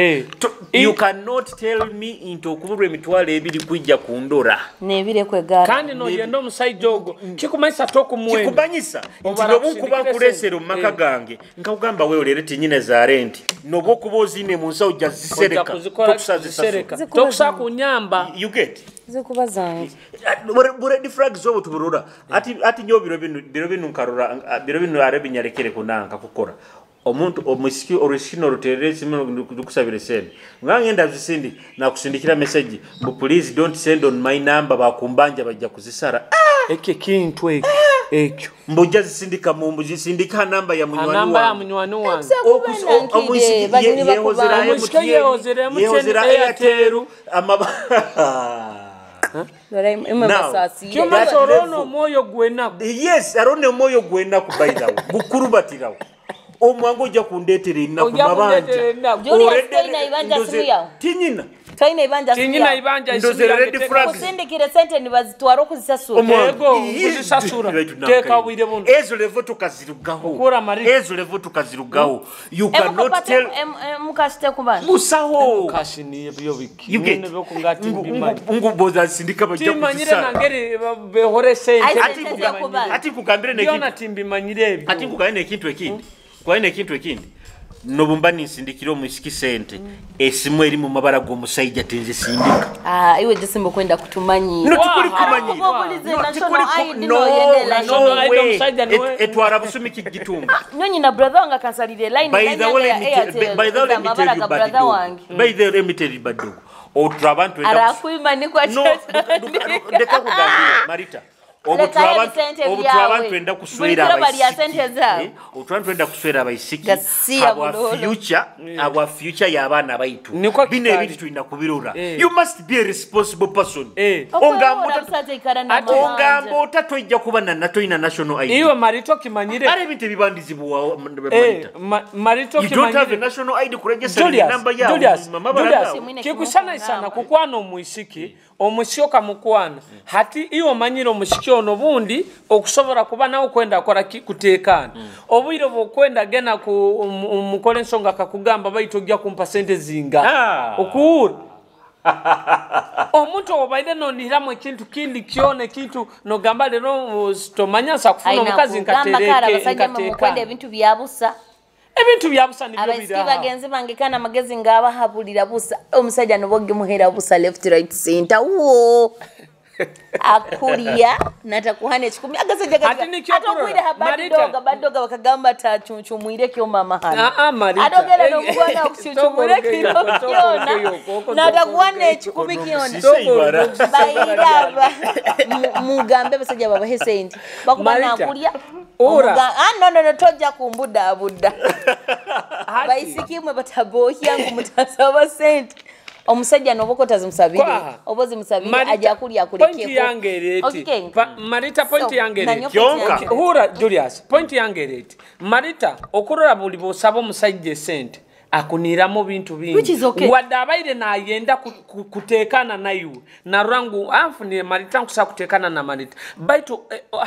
[SPEAKER 2] you cannot tell me into kubure mitwale ebiri kwijja kundora
[SPEAKER 3] nebire kwegara
[SPEAKER 4] kandi no yendo musaidi ogo kikumayisa toku mwenda
[SPEAKER 2] kikubanyisa nti nobuku bankulesero maka gange nkagamba wewe lere tinyine za rent nobo kubozine munsa ujja zisereka
[SPEAKER 4] tokusazisereka tokusa kunyamba
[SPEAKER 2] you get
[SPEAKER 3] zikuba zange
[SPEAKER 2] red flags zo tuburura ati nyo biro binu nkarura biro binu arebinyarekere kunanga kukora omuntu omusiki original roteresi mino kusabire send ngangenda zisindi na kusindikira message but please don't send on my number bakumbanja bajja kuzisara
[SPEAKER 4] eke kintu ekyo
[SPEAKER 2] mboja zisindika mumbu zisindika namba ya munywani wangu
[SPEAKER 4] namba ya munywani wangu
[SPEAKER 2] omusiki yehozera mutene Airtel amaba
[SPEAKER 4] Kimasorono moyo gwena.
[SPEAKER 2] Yes, arone moyo gwena kubaida. Bukurubatirawo. Omwango ojja kundetere na kumabanja.
[SPEAKER 3] Julius Taina ibanja simu yao.
[SPEAKER 2] Tinyina.
[SPEAKER 3] Taina ibanja simu yao.
[SPEAKER 4] Tinyina ibanja simu yao.
[SPEAKER 3] Kusindikire sente ni bazitwaro kuzisasura.
[SPEAKER 4] Ego kuzisasura. Teka wide bono.
[SPEAKER 2] Ezo levo tukazirugaho.
[SPEAKER 4] Ukora Marita.
[SPEAKER 2] Ezo levo tukazirugaho. You cannot tell
[SPEAKER 3] mukashite kubana.
[SPEAKER 2] Musaho.
[SPEAKER 4] Mukashi ni byo biki.
[SPEAKER 2] Nene
[SPEAKER 4] byo kungati mbimani.
[SPEAKER 2] Nguboza sindika bajja kuzisara.
[SPEAKER 4] Timanyire nangere behore sente.
[SPEAKER 2] Ati kugambire ne
[SPEAKER 4] kintu. Yona timbimanyire ebyo.
[SPEAKER 2] Ati kugane kintu ekindi. Kwaine kintu ekindi nobumba nisindikiro musiki sente esimu eri mu mabara go musajja tenze sindika
[SPEAKER 3] iwe jisimbo kwenda kutumanyi
[SPEAKER 2] no tukuli kumanyi no etwara busumi kigitumba
[SPEAKER 3] nyonyi na brother wanga kansalire line
[SPEAKER 2] by the way limited badogo otrabantu
[SPEAKER 3] arakuimani kwa
[SPEAKER 2] no ndeka kugambira Marita obutrabantu enda kuswera abaisiki our future y'abaana baitu bino ebintu tulina kubirura you must be a responsible person ongambo otatwejja kuba natolina national ID
[SPEAKER 4] iwe Marito kimanyire
[SPEAKER 2] ale ebintu ebibandizibwa
[SPEAKER 4] Marito
[SPEAKER 2] kimanyire you don't have a national ID kuregister number yawo
[SPEAKER 4] kikusana isana kukwana omuisiki omusyoka mukwana hati iwe manyire omusiki ono bundi okusobora kuba nawo kwenda akora kutekana obwire bokwenda gena ku mukole nsonga kakugamba bayitogya kumpa sente zinga okuura omuntu obaide nonihiramu ekintu kindi kyone kintu nogamba lero tomanyasa kufuna omukazi nkateeka
[SPEAKER 3] ebintu byabusa
[SPEAKER 4] ebintu byabusa nibyo bira
[SPEAKER 3] abasiki bagenzi bangekana magezi ngaba habulira busa omusajja noboge muhera busa left right center wo akulya natakuhana ekikumi agasajja atokwira badoga bakagamba tachuchumwire kyo mama hano adogera nomugwana okuchuchumwire kino kyona natakuhana ekikumi kyona bayiraba mugambe basajja babahe sente bakuba nakulya no tojja kumbuda bayisikimwe batabohya ngo mutasaba sente omusajja nobokotazi musabire obozi musabire aja kulya
[SPEAKER 4] kulikeko Marita point yange kyonka hura Julius point yange Marita okurora buli bosaba omusajja sente akunira mu bintu bingi wadabaire na yenda kutekana nayo na rangu anfune Marita nkusa kutekana na Marita baitu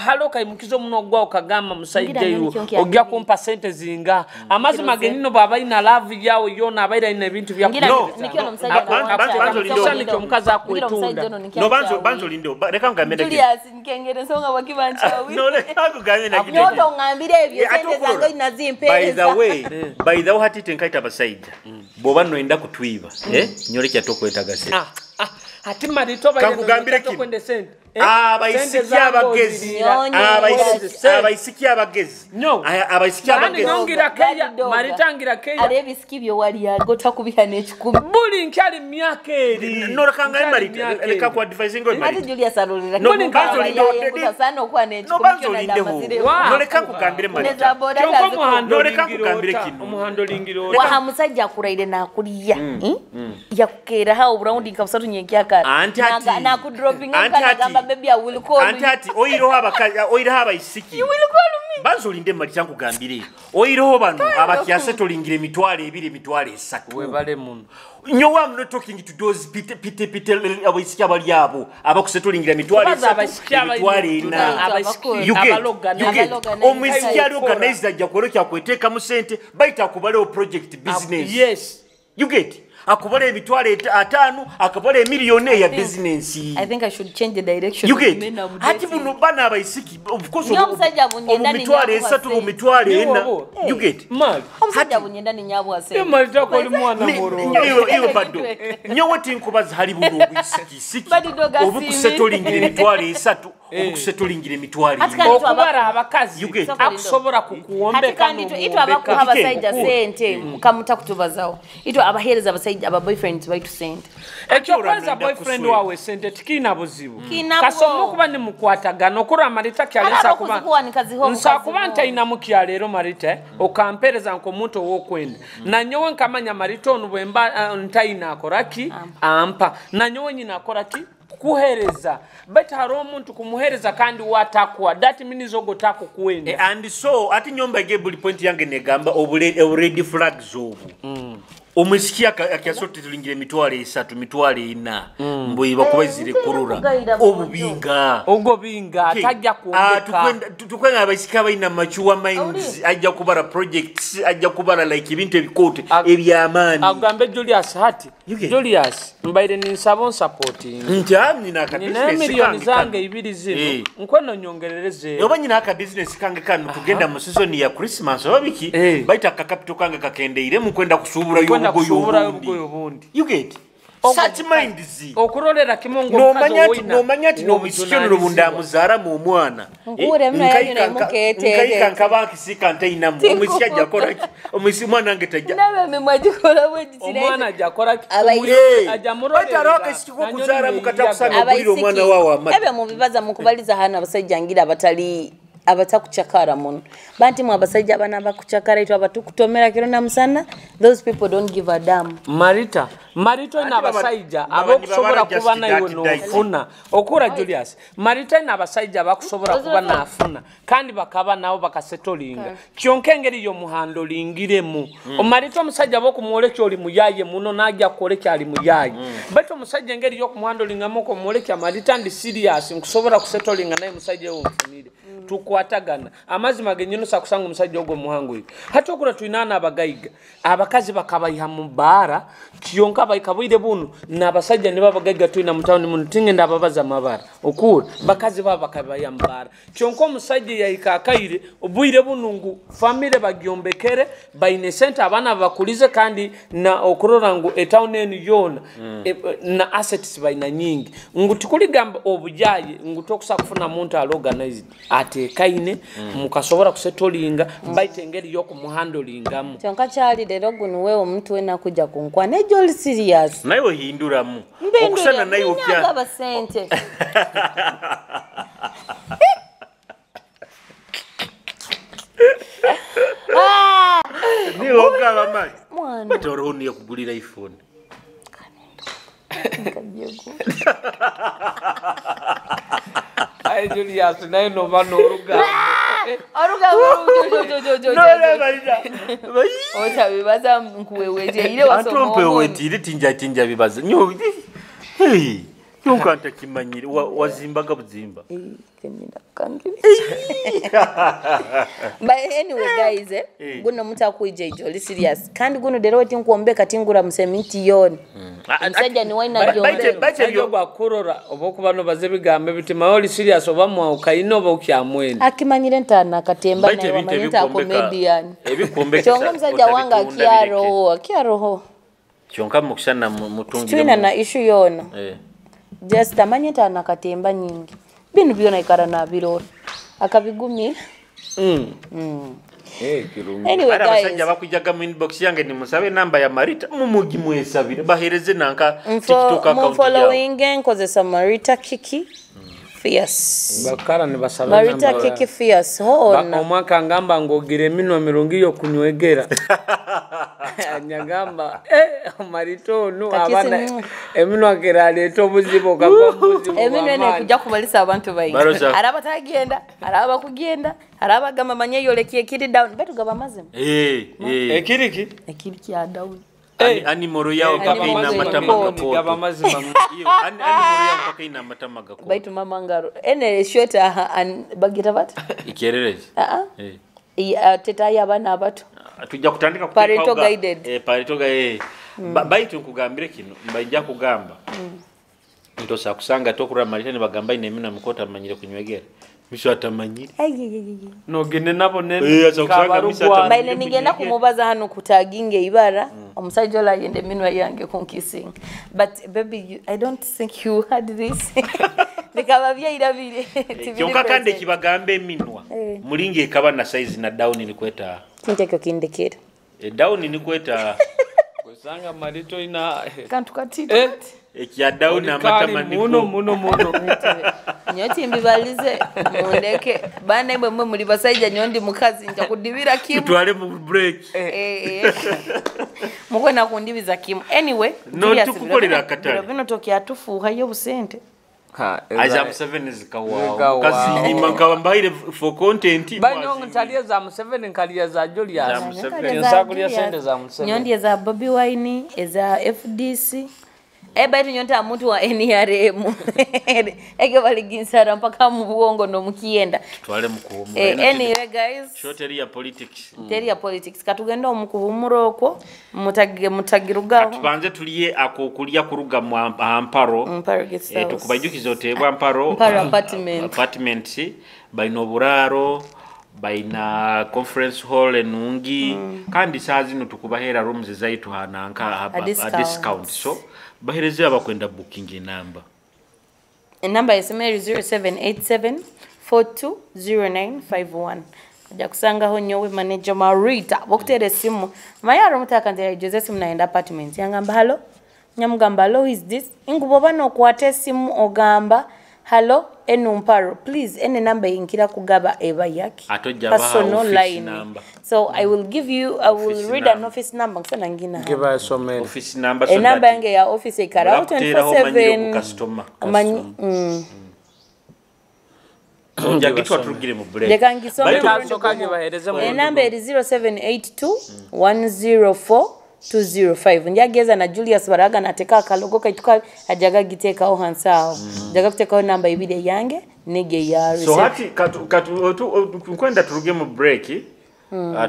[SPEAKER 4] haloka imukizo muno gwa okagamba musajja yu ogya kumpa sente zinga amazi magenino baba ina love yawo yona abaire ina bintu bya
[SPEAKER 3] nikyo no musajja
[SPEAKER 4] no mukaza akuitunda
[SPEAKER 2] no banzo lindo reka ngambe
[SPEAKER 3] Julius nkengere songa wakibanchawi
[SPEAKER 2] no reka ngambe na
[SPEAKER 3] kidogo nyoto ngambire ebyo sente zango inazimpeza
[SPEAKER 2] by the way hati tenkaita basajja boba noenda kutwiba nyole kyatokwetaga sente
[SPEAKER 4] ati Marito
[SPEAKER 2] bayire
[SPEAKER 4] kwende sente
[SPEAKER 2] abaisiki abagezi abaisiki abagezi
[SPEAKER 4] nongira keya Maritangira keya
[SPEAKER 3] arebisiki byo wali agota kubihana ekikubi
[SPEAKER 4] buli nkyali myaka eri
[SPEAKER 2] norakanga Marita leka ku advising ngo
[SPEAKER 3] Marita Julius alolera
[SPEAKER 2] no banzo lindo
[SPEAKER 3] sana okwana ekikubi
[SPEAKER 2] noleka kugambire Marita noleka kugambire kino
[SPEAKER 4] umuhando lingiro
[SPEAKER 3] wa musajja kuraire na kuliya yakukera ha uburawundi nkabusatu nyenkyaka na ku dropping akagamba baby I will call you
[SPEAKER 2] anti oyiroho abakazi oyiroho abayisiki
[SPEAKER 3] you will call me
[SPEAKER 2] banzo linde Marita nkugambire oyiroho bano abakyase tolingire mitwale 2 mitwale 3
[SPEAKER 4] we bale muno
[SPEAKER 2] nyo I'm not talking to those pite abayisiki abali abo abakusetolingire mitwale 3 omwisiki ali organize ajja kwolekya kweteka mu sente baita kubale project business
[SPEAKER 4] yes
[SPEAKER 2] you get akubale emitwale 5 akubale miliyoni ya business
[SPEAKER 3] I think I should change the direction
[SPEAKER 2] you get ati buno bana abayisiki of course mitwale 3 mitwale 4 you get
[SPEAKER 4] mal
[SPEAKER 3] omusajja bunyenda ni nyabu ase
[SPEAKER 4] Marita ko limwana moro
[SPEAKER 2] iyo bado nyowe tinkubaza hali buno obisiki obukusetolingire mitwale 3 obukusetolingire mitwale
[SPEAKER 4] okubara abakazi akusobora kukuombeka
[SPEAKER 3] ito abakuha abasajja sente kamuta kutubazawo ito abahereza abasajja aba boyfriends baitu sente
[SPEAKER 4] ekyo kwanza boyfriend wawe sente tikina buzibu kasomo kuba ni mukwatagano okura Marita kyalesa kuba nsakuba ntaina mukia lero Marita okampereza nko muntu wokwenda na nyowe nkamanya Marita onu bwemba ntaina akoraki ampa na nyowe nyina akoraki kuhereza but haro omuntu kumuhereza kandi watakwa that means ogotako kuwenda
[SPEAKER 2] and so ati nyomba gebuli point yange negamba already flags obu omwisikia akyasote tulingire mitwale 3 mitwale 4 mbuyi bakubazire kurura obubinga
[SPEAKER 4] ogobinga atajja kuombeka
[SPEAKER 2] tukwenga abasika bayina machuwa minds ajja kubara projects ajja kubara like ibintu ebikote ebyamani
[SPEAKER 4] agambe Julius hati Julius mbaire ni sabon supporting
[SPEAKER 2] njamni na ka business
[SPEAKER 4] milioni zange 2 zino nkono nyongerereze
[SPEAKER 2] yoba nyina ka business kange kanu tugenda mu season ya Christmas obiki baita ka capital kange kakendeire mu kwenda kusubura
[SPEAKER 4] yobundi
[SPEAKER 2] you get such mind zi
[SPEAKER 4] okurolera kimongo
[SPEAKER 2] no manyati no misikyo no bunda muzara mu mwana nkaika nkabaki sikantaina mu omusikya jakora omisi mwana ngetajja
[SPEAKER 3] nabe memwajikola
[SPEAKER 4] bweditire omwana jakora
[SPEAKER 2] ajamurolera roke sikiko kuzara mukatakusana buliro mwana wawo amata
[SPEAKER 3] ebe mu bibaza mukubaliza hana abasajja ngira abatali abatakuchakara muno banti mu abasajja bana bakuchakara ito abatukutomera kiro na musana those people don't give a damn
[SPEAKER 4] Marita ina abasajja abakusobora kuba nayo nofuna okura Julius Marita ina abasajja abakusobora kuba nafuna kandi bakaba nawo bakasetolinga kyonke ngeri yo muhando lingiremu Marita omusajja bokumwolekya oli muyaye muno najja kolekya ali muyaye but omusajja ngeri yo kumuhando lingamo ko mwolekya Marita ndi serious nkusobora kusetolinga naye musajja wo mfunire tukwatagana amazima genyino sakusanga omusajja ogwo muhango hati okura tuinana abagayiga abakazi bakabayiha mu baara kiyonka bayikabwire bunu n'abasajja ne babagayiga tuina mutawuni muno tingenda ababaza amabara okura bakazi bakabayiha mu baara kiyonka omusajja yayika akaire obwire bunungu famire bagyombekere bayine sente abana bakulize kandi na okurora ngu etawuni eno yona na assets bayina nyingi ngu tukuligamba obujaye ngu tokusa kufuna muntu organized atekaine mukasobora kusetolinga baitengeri yokumuhandolingamu
[SPEAKER 3] kyonka kyali lero guno wewe omuntu wena kujja kunkwa nejo oli serious
[SPEAKER 2] nayo hinduramu okusana nayo opya
[SPEAKER 3] abasente
[SPEAKER 2] ni ogaba mai
[SPEAKER 3] mwana
[SPEAKER 2] toroni yakugulira iPhone
[SPEAKER 4] Ay Julius nayo no bano oruga
[SPEAKER 3] Ota bibaza nkuweweje ile wasomo
[SPEAKER 2] Atompe wetire tinja bibaza nyo hey yokanta kimanyire wazimbaga buzimba
[SPEAKER 3] kenyina kangire But anyway guys guno mutakuije joli serious kandi guno dero weti nkuombeka tingura musemiti yoni Msajja ni waina jombe
[SPEAKER 4] bache yogwa kurora obokubano bazebigambe bitima oli serious obamwa ukaino bokyamwene
[SPEAKER 3] akimanyire ntana katemba na wamanyita comedian chongo msajja wanga akiaroho
[SPEAKER 2] chonka mukishana mutungire
[SPEAKER 3] twina na issue yona just amanyita na katemba nyingi binu byona ikara na birora akabigumi
[SPEAKER 2] Anyway guys abasajja bakujaga mu inbox yange ni musabe namba ya Marita mumugi mwesabire bahereze nanka TikTok account yawe
[SPEAKER 3] following nkozesa Marita Kiki Fierce
[SPEAKER 4] bakara ne basaba
[SPEAKER 3] Marita Kiki Fierce hona
[SPEAKER 4] omwaka ngamba ngogire mino mirongo yo kunywegera nyagamba Marito no abana emino akera leto buzibo kababuzi
[SPEAKER 3] emino ene kujja kubalisa abantu bayinga araba tagenda araba kugenda araba gama manyeyo lekiye kiri down betu gaba mazima ekiriki ya down
[SPEAKER 2] ani moro yao paka ina matama gapo
[SPEAKER 4] gaba mazima
[SPEAKER 2] iyo ani moro yao paka ina matama gapo
[SPEAKER 3] baitu mama ngaro ene shweta bagita bata
[SPEAKER 2] ikerereze
[SPEAKER 3] teta yabana abato
[SPEAKER 2] tujja kutandika
[SPEAKER 3] Pareto guided
[SPEAKER 2] Pareto baitu nkugambire kino mbaijja kugamba ntosa kusanga tokura Marita ne bagamba ine mina mukota manyire kunywegera misho atamanyire
[SPEAKER 4] no gene nabo ne
[SPEAKER 2] kabarugwa
[SPEAKER 3] baile nigenda kumubaza hano kutaginge ibara omusajja la yende minwa yange kunkissing but baby I don't think you had this bikababya irabire
[SPEAKER 2] kyonka kande kibagambe minwa mulinge ekaba na size na down ni kweta
[SPEAKER 3] kintekyo kindekera
[SPEAKER 2] down ni kweta
[SPEAKER 4] kusanga Marito ina
[SPEAKER 3] kantu katito
[SPEAKER 2] ekya down amatamani
[SPEAKER 4] muno
[SPEAKER 3] nyoti mbibalize mundeke bana imwe muri basajja nyondi mukazi nja kudibira kimu
[SPEAKER 2] twale mu break
[SPEAKER 3] mukwe nakundibiza kimu anyway
[SPEAKER 2] no tukukolera akatale
[SPEAKER 3] bino tokia tufuha yo busente
[SPEAKER 2] Azam 7 zikawa kazi imanka mbaire for content
[SPEAKER 4] banyo ngtalia za 7 nkalia za Julius nsakulia sente za 7
[SPEAKER 3] nyondi za Bobby Wine eza FDC baitu nyonta muntu wa NRM ege baliginsara mpaka mu buongo no mukienda
[SPEAKER 2] twale mukuhumu
[SPEAKER 3] anyway guys
[SPEAKER 2] shorteria politics
[SPEAKER 3] teria politics katugenda omukuhumuro okwo mutagirugaho
[SPEAKER 2] tubanze tuliye akokulya kuruga mu amparo tukubajukiza otebwa amparo apartments baino oburaro baina conference hall enungi kandi sazino tukubahera rooms zaitu hananka a discount so bahereze abakwenda booking number
[SPEAKER 3] number is 0787420951 aja kusanga ho nyowe manager Marita bokutere simu mayaro mutakandira Jose simu naenda apartment yangamba hello nyamugamba hello is this ingubo bano kwate simu ogamba hello enumparo please ene number inkira kugaba eba yaki personal line number. So I will give you read an office number kusana ngina
[SPEAKER 4] give us some
[SPEAKER 2] office number
[SPEAKER 3] so number yange ya office ikara 24/7
[SPEAKER 2] customer
[SPEAKER 4] Jagitwa
[SPEAKER 2] turugire mu break.
[SPEAKER 3] Lekangisome number is 0782 104 205 njageza na Julius Baraga nateka akalogo kaituka ajaga gitekaho hansaho ajaga kutekaho namba 2 yange nige ya
[SPEAKER 2] so hati kwenda turuge mu break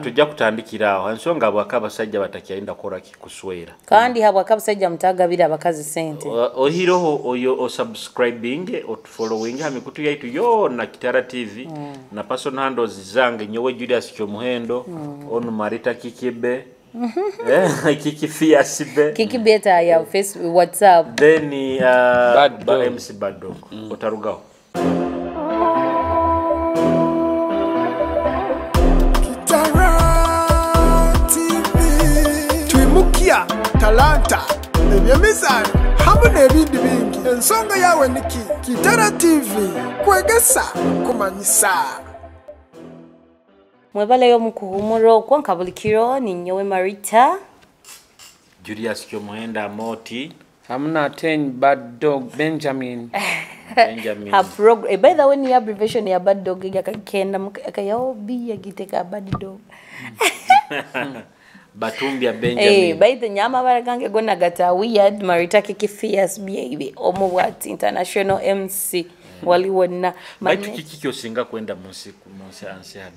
[SPEAKER 2] tujja kutandikira aho ensonga abakabasajja batakyayinda kora kikuswera
[SPEAKER 3] kandi habwa kabasajja mutagabira abakazi sente
[SPEAKER 2] ohiroho oyo o subscribing o following hamikutu yaitu yona Kitara TV na personal handles zange nyowe Julius Kyomuhendo onu Marita Kikibe Kiki Sibe
[SPEAKER 3] Kiki beta ya Facebook WhatsApp
[SPEAKER 2] then MC Badog otarugao
[SPEAKER 5] Twimukia talanta ebyemizano hamwe n'ebindi bingi ensonga yawe niki Kitara TV kwegesa kumanyisa
[SPEAKER 3] mwebale yo mukuhumuro kwa nkabulikiro ni nyowe Marita
[SPEAKER 2] Julius Kyomuhenda Moti
[SPEAKER 4] hamna 10 bad dog Benjamin
[SPEAKER 3] by the way ni abbreviation ya bad dog yakakenda akayao bi yagiteka bad dog
[SPEAKER 2] Batumbia Benjamin
[SPEAKER 3] by the nyama baragange gona gata weird Marita Kiki baby omo what international MC waliwona
[SPEAKER 2] baitu kiki osinga kwenda munsi ansi hano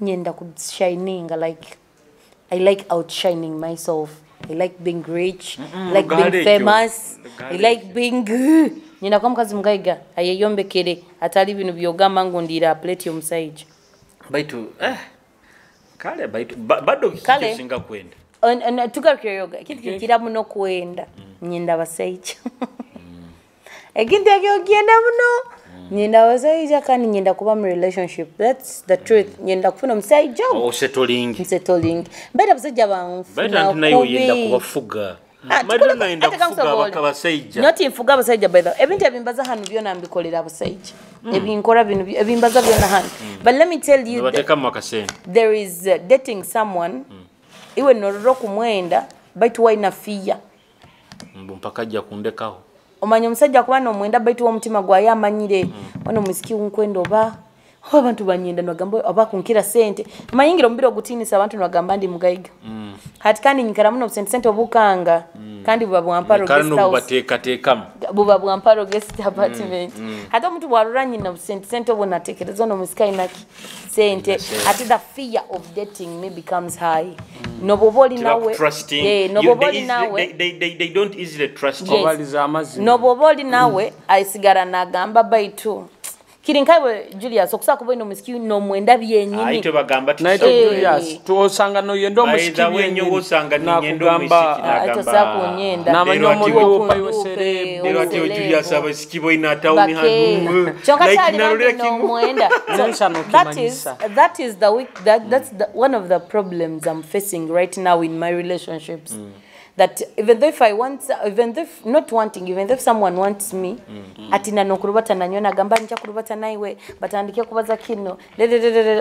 [SPEAKER 3] nyenda ku shining like I like outshining myself. I like being rich, I like being famous, I like being nyenda kwa mkazi mgaiga ayeyombekere atali binu byogamba ngo ndira plate yomusaije
[SPEAKER 2] baitu kale baitu bado kiki osinga kwenda
[SPEAKER 3] tugarukira yoga kiti kira muno kwenda nyenda basaije eginde gyogenda muno nyenda basaije kandi nyenda kuba mu relationship. That's the truth. Nyenda kufuna musaije settling beta basaije bamfuna
[SPEAKER 2] beta nayo yenda kubafuga Madonna naenda kufuga bakabasaije
[SPEAKER 3] not infuga abasaije by the ebintu ebimbaza hanu byona mbikolera abasaije ebinkora binu ebimbaza byona hanu but let me tell you there is dating someone iwe nororo kumwenda baitu waina fia
[SPEAKER 2] mpaka ajja kundekaho
[SPEAKER 3] omanya omusajja kuba no mwenda baitu wo mutima gwa yamanyire wano musiki unkwendo abantu banyenda nagamba abakunkira sente mayingira mbiro gutinisa abantu nagamba ndi mugaiga hati kandi nyikara muno sente obukanga kandi buba amparo guest house buba amparo guest apartment hata mtu waruranye na sente obona tekereza no musikai naki sente hati the fear of dating me becomes high noboboli nawe noboboli nawe
[SPEAKER 2] they don't easily trust
[SPEAKER 3] you noboboli nawe aisigara nagamba baitu Kirinkawe Julius okusaka kuba ino musiki no mwenda byenyini
[SPEAKER 2] aito bagamba
[SPEAKER 4] Julius tuosanga no yendo musiki
[SPEAKER 2] wenyo osanga ni nyendo musiki
[SPEAKER 3] aito sako nyenda
[SPEAKER 4] na manyo muliwo payosere
[SPEAKER 2] bero ati Julius abasiki bo ina town hanu
[SPEAKER 3] like no mwenda that is the week that's the one of the problems I'm facing right now in my relationships. That even though if I want, even if not wanting, even if someone wants me, atina no kurubata na nyona gamba ncha kurubata naiwe, batandikia kubaza kino,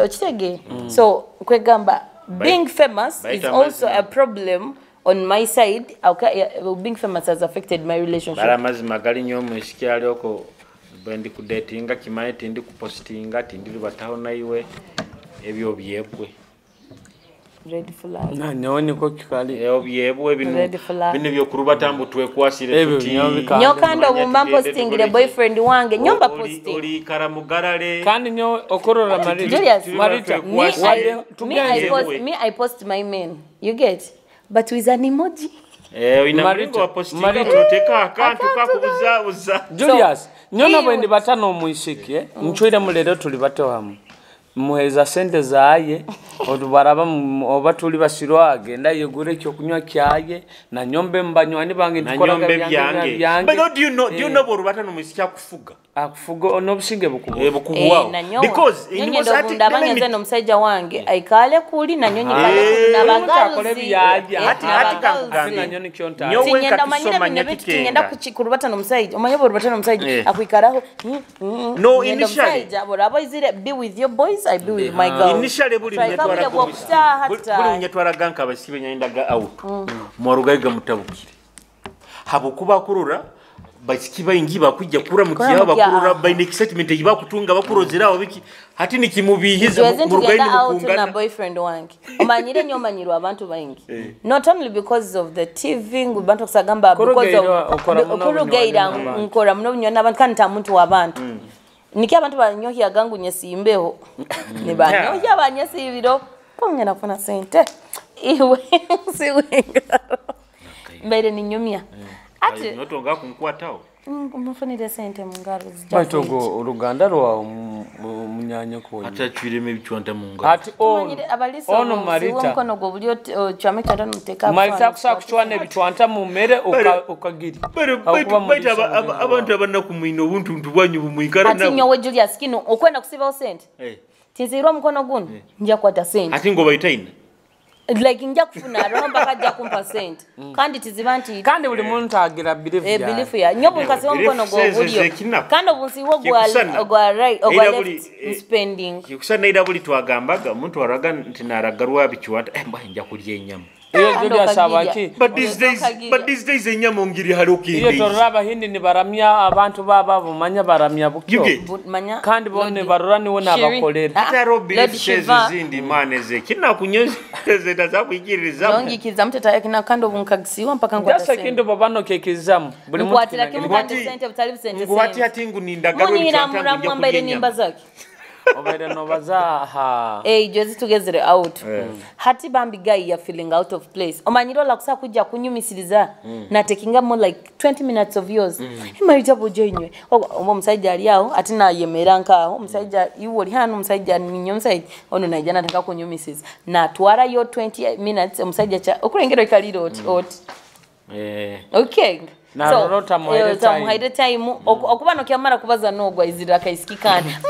[SPEAKER 3] ochitege. So kwe gamba, being famous is also a problem on my side. Okay, being famous has affected my relationship.
[SPEAKER 2] Baramazi magali nyomo ishikiali oko bendi kudatinga kimaye tindi kupostinga tindi bataho naiwe ebyo byebwe.
[SPEAKER 3] Ready for life.
[SPEAKER 4] Na nyoni ko kikali
[SPEAKER 2] byebwe bino byo kurubata mbu twekwasire tuti
[SPEAKER 3] nyokando mumambo postingire boyfriend wange nyomba posting
[SPEAKER 2] oli karamugarale
[SPEAKER 4] kandi nyo okorora
[SPEAKER 3] Marita me I post my men you get but with an emoji
[SPEAKER 2] inaringo postinga proteka akantu kakubuza
[SPEAKER 4] Julius nyona bwendi batano muishiki nchwire mulero tuli bato hamu muheza sente zaye otubaraba obatuli basiro agenda yegure cyo kunywa kyaye na nyombe mbanywani bange ndikora
[SPEAKER 2] byange but do you know borubata no musiki akufuga
[SPEAKER 4] onobusinge bukubuwa
[SPEAKER 2] because
[SPEAKER 3] in was at ndabangeze no musajja wange aikale kuli na nyonyi kale kuli na bagaluzi
[SPEAKER 2] hati
[SPEAKER 4] kangana nyoni kyonta
[SPEAKER 2] nyowe katusoma
[SPEAKER 3] nyakiti ngenda kuchikurubata no musajja omanyo borubata no musajja akuikaraho
[SPEAKER 2] no initially
[SPEAKER 3] borabo izire be with your boys I be with my girl
[SPEAKER 2] initially buli nyetwara ganka abasibe nyandaga out mu rugaiga mutabukire habukuba kurura bakiba ingi bakujja kura mukiya bakurura by excitement yibakutunga bakurozeraho biki hati nikimubihiza mu rugendo
[SPEAKER 3] mukungana na boyfriend wange omanyire nyo manyirwa abantu bayingi not only because of the TV ngubantu kusagamba because of kurugeira nkora muno nyona abantu kandi ta muntu wabantu niki abantu banyohya gangu nyesimbeho ne banyohya abanyesibiro pomnya nafuna sente iwe siwenga mbere ni nyumya
[SPEAKER 2] ati notonga kunkwataho
[SPEAKER 3] umufunire sente mu ngaro
[SPEAKER 4] batogo uruganda rwa munyanya ko
[SPEAKER 2] atachwireme bichwanda mu ngaro
[SPEAKER 4] ati ono Marita
[SPEAKER 3] mkono go bulyo cyame cyanda muteka
[SPEAKER 4] Marita kusakuchwane bichwanta mu mere ukagiri
[SPEAKER 2] abantu abana kumwino buntu ntubwanyu bumwikara
[SPEAKER 3] nawo ati nyowe Julius kino okwenda kusiba sente tizirwa mkono guno njya kwata sente
[SPEAKER 2] ati ngo bayitaina
[SPEAKER 3] like njya kufuna romba kajja kumpa sente kandi tizibanti
[SPEAKER 4] kandi buli muntu agira belief
[SPEAKER 3] ya nyobo nkase mkono go bulyo kandi obunsi wo gwa right left spending
[SPEAKER 2] yikusana ida buli twagambaga omuntu waraga ntinaragarwa bichwata mba njya kulya enyama
[SPEAKER 4] Julius abaki
[SPEAKER 2] but these days enyama ongiri haruki
[SPEAKER 4] iyo toraba hindi ni baramya abantu baba bumanya baramya bukyo kandi bone barurani wona abakolera
[SPEAKER 2] ataro belief says zindi maneze kina kunyoze ndazakuyikiriza
[SPEAKER 3] nongikiza mteta yakina kandi obunkagisiwa mpaka ngwata
[SPEAKER 4] sente kindo babano kekizamu
[SPEAKER 3] buli muntu kwatira kimukande sente butali sente
[SPEAKER 2] ngwati atingu nindagaro
[SPEAKER 3] bichwata ngwambere nimba zake
[SPEAKER 4] obere no bazaha
[SPEAKER 3] jozi tugezere out hati bambi guy ya feeling out of place omanyiro la kusa kujja kunyumisiriza na taking more like 20 minutes of yours Marita bojenywe omusajja ali aho ati na yemeranka aho omusajja iwoli hano omusajja ninyo omusajja ono najana taka kunyumisiza na twara yo 20 minutes omusajja cha okurengero ikaliro ot okay
[SPEAKER 4] na rota
[SPEAKER 3] muhaide time okubano kyamara kubaza nogwa izira kaisikikana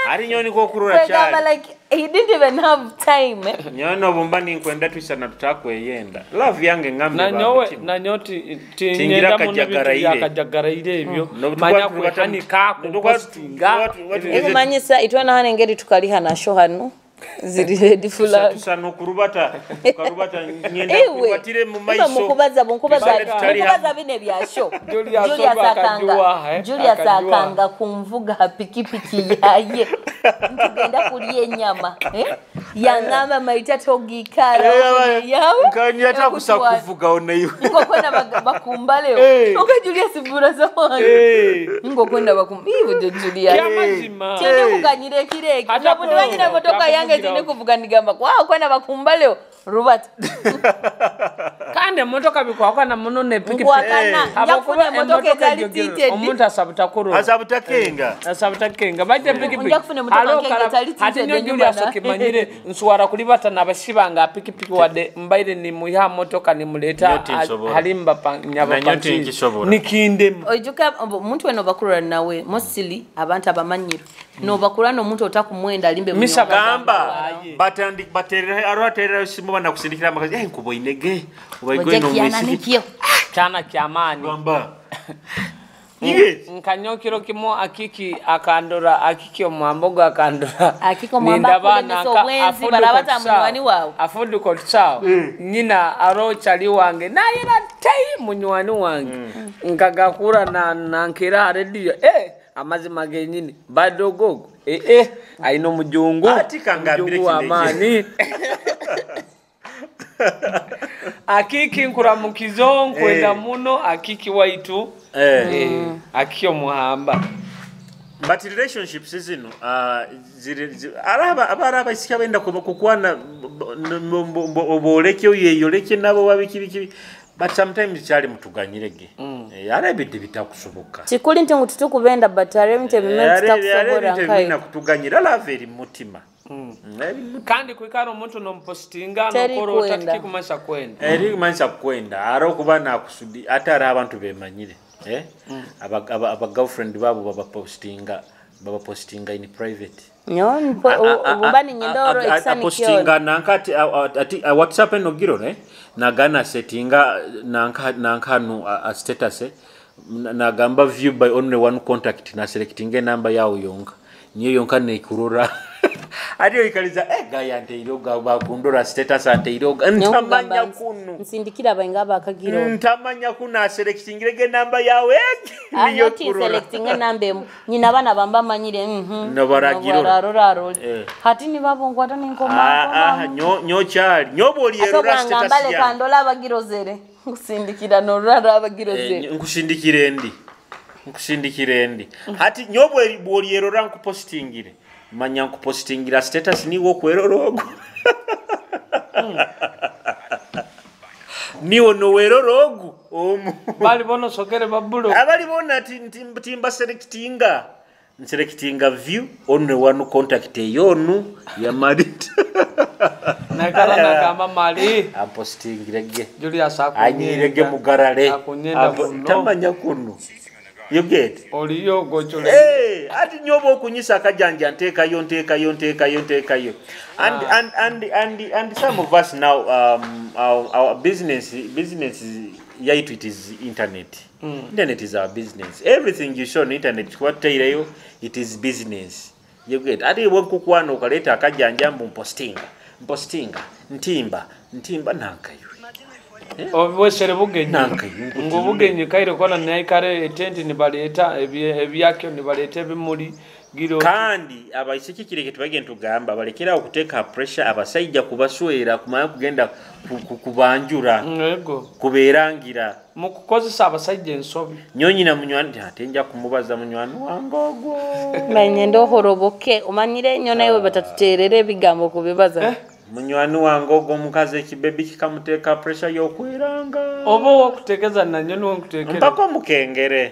[SPEAKER 2] Ari nyoni ko kurura cyane
[SPEAKER 3] like he didn't even have time
[SPEAKER 2] nyono bombani nkwenda twisana tutakweyenda love yange ngambe
[SPEAKER 4] na nyoti tinyenda mu yakajagara ile ibyo manya kwekani kako postinga
[SPEAKER 3] manyisa itwana hane ngeri tukaliha na show hano ziri ready fula
[SPEAKER 2] tusano kurubata nyenda kubatire mu maiso
[SPEAKER 3] mukubaza bine bya show Julius akanga kumvuga pikipiki yaye ntugenda kuliye nyama yangama Marita togikara yawe
[SPEAKER 2] kanya takusakuvuga ona iwe
[SPEAKER 3] ngo kwenda bakumba leo ngo Julius bura zawa ngo kwenda bakumba iwe Julius tene kuganyire kireki nabone wanyina motoka yange tene kuvuga nigamba kwao kwenda bakumba leo Robert
[SPEAKER 4] kandi motoka bikwakwa na munone pikipiki
[SPEAKER 3] yakufuna motoka ezali tinted
[SPEAKER 4] omuntu asabuta kenga bajja pikipiki ati nyo Julius okimanyire nswara kulibata nabashibanga pikipiki wade mbaire ni muya motoka ni muleta halimba panyaba nikinde
[SPEAKER 3] ojuka omuntu weno bakurura nawe mostly abantu abamanyiro no bakura no muntu otakumwenda limbe
[SPEAKER 2] mu misagamba baterera aroterera simo bana kusindikira amakazi nkubo inege ubayigoye no mwisi
[SPEAKER 4] cyana kyamani
[SPEAKER 2] bamba
[SPEAKER 4] nkanyokiro kimo akiki akandora akiki omwambogo akandora
[SPEAKER 3] akiko mwamba n'obwenzi barabata munywani wawe
[SPEAKER 4] afudu ko tsawo nyina aro chali wange na yina tai munywani wange nkagakura na nkira radio amazima genyini badogogo aino mujungu
[SPEAKER 2] ati kangambire
[SPEAKER 4] amani akiki nkuramukizo nkwenda muno akiki waitu akio muhamba
[SPEAKER 2] but relationships zino araba isika benda kukwana oboleke yeyoleke nabo wabikibiki but sometimes cyali mutuganyirege yarabide bitakusoboka
[SPEAKER 3] tikuli nti ngututukubenda but aremite bimenti takusobora
[SPEAKER 2] nkai na kutuganyira laveri mutima
[SPEAKER 4] kandi kwikaro muntu no postinga no koro tatiki kumasha kwenda
[SPEAKER 2] kumasha kwenda aro kubana akusudi atara abantu bemanyire aba girlfriend babo baba postinga in private
[SPEAKER 3] nyon ubani nyindoro exani
[SPEAKER 2] postinga nankati ati WhatsApp no giro nagana settinga nankanu a status nagamba view by only one contact na selecting number yawo yonka niyo yonka ne kurura Adiyo ikaliza gaya nteiroga bakundora status anteiroga ntamanya kuno
[SPEAKER 3] nsindikira abainga bakagiro
[SPEAKER 2] ntamanya kuno aselecting rege namba yawe niyo kurora
[SPEAKER 3] selecting namba nyina bana bamba manyire
[SPEAKER 2] nabaragiro
[SPEAKER 3] hati ni babongwa atani nkoma
[SPEAKER 2] nyo chali nyobo olierora status
[SPEAKER 3] ya kandola abagirozere kusindikira norara abagirozere
[SPEAKER 2] nkushindikire ndi hati nyobo olierora nkupostingire manya nkupostingira status niwo kwerorogo niwo no werorogo
[SPEAKER 4] bali bono sokere babulo
[SPEAKER 2] abali bona timba selectinga view onne wanu contact yonu ya Marita
[SPEAKER 4] nakala nakamba mali
[SPEAKER 2] apostingirege
[SPEAKER 4] Julius
[SPEAKER 2] anyirege mugarale tamanya kuno you get
[SPEAKER 4] oliyo gochole
[SPEAKER 2] ati nyobo okunyisa akajanja nteka yo and some of us now our business yaitu it is internet. Internet is our business. Everything you show on internet what tell it is business. You get ati wokukwana ukaleta akajanja mpostinga ntimba nankayo
[SPEAKER 4] obwesere bugenyi ngo bugenyi kaire kona naikare etendi ni baleta ebyakyo ni baleta bimuli giro
[SPEAKER 2] kandi abayisiki kireke bagenda tugamba balekera okuteka pressure abasajja kubaswera kumanya kugenda kubanjura
[SPEAKER 4] yego
[SPEAKER 2] kuberangira
[SPEAKER 4] mukukozesa abasajja ensobi
[SPEAKER 2] nyonyi na munywani atenja kumubaza munywani wangogo
[SPEAKER 3] manyendo horoboke umanyire nyona yewe batatuterere bigambo kubibaza
[SPEAKER 2] munywani wangogo mukaze kibebi kikamuteka pressure yokweranga
[SPEAKER 4] obo wokutekeza na nyoni wokutekera
[SPEAKER 2] mpako mukengere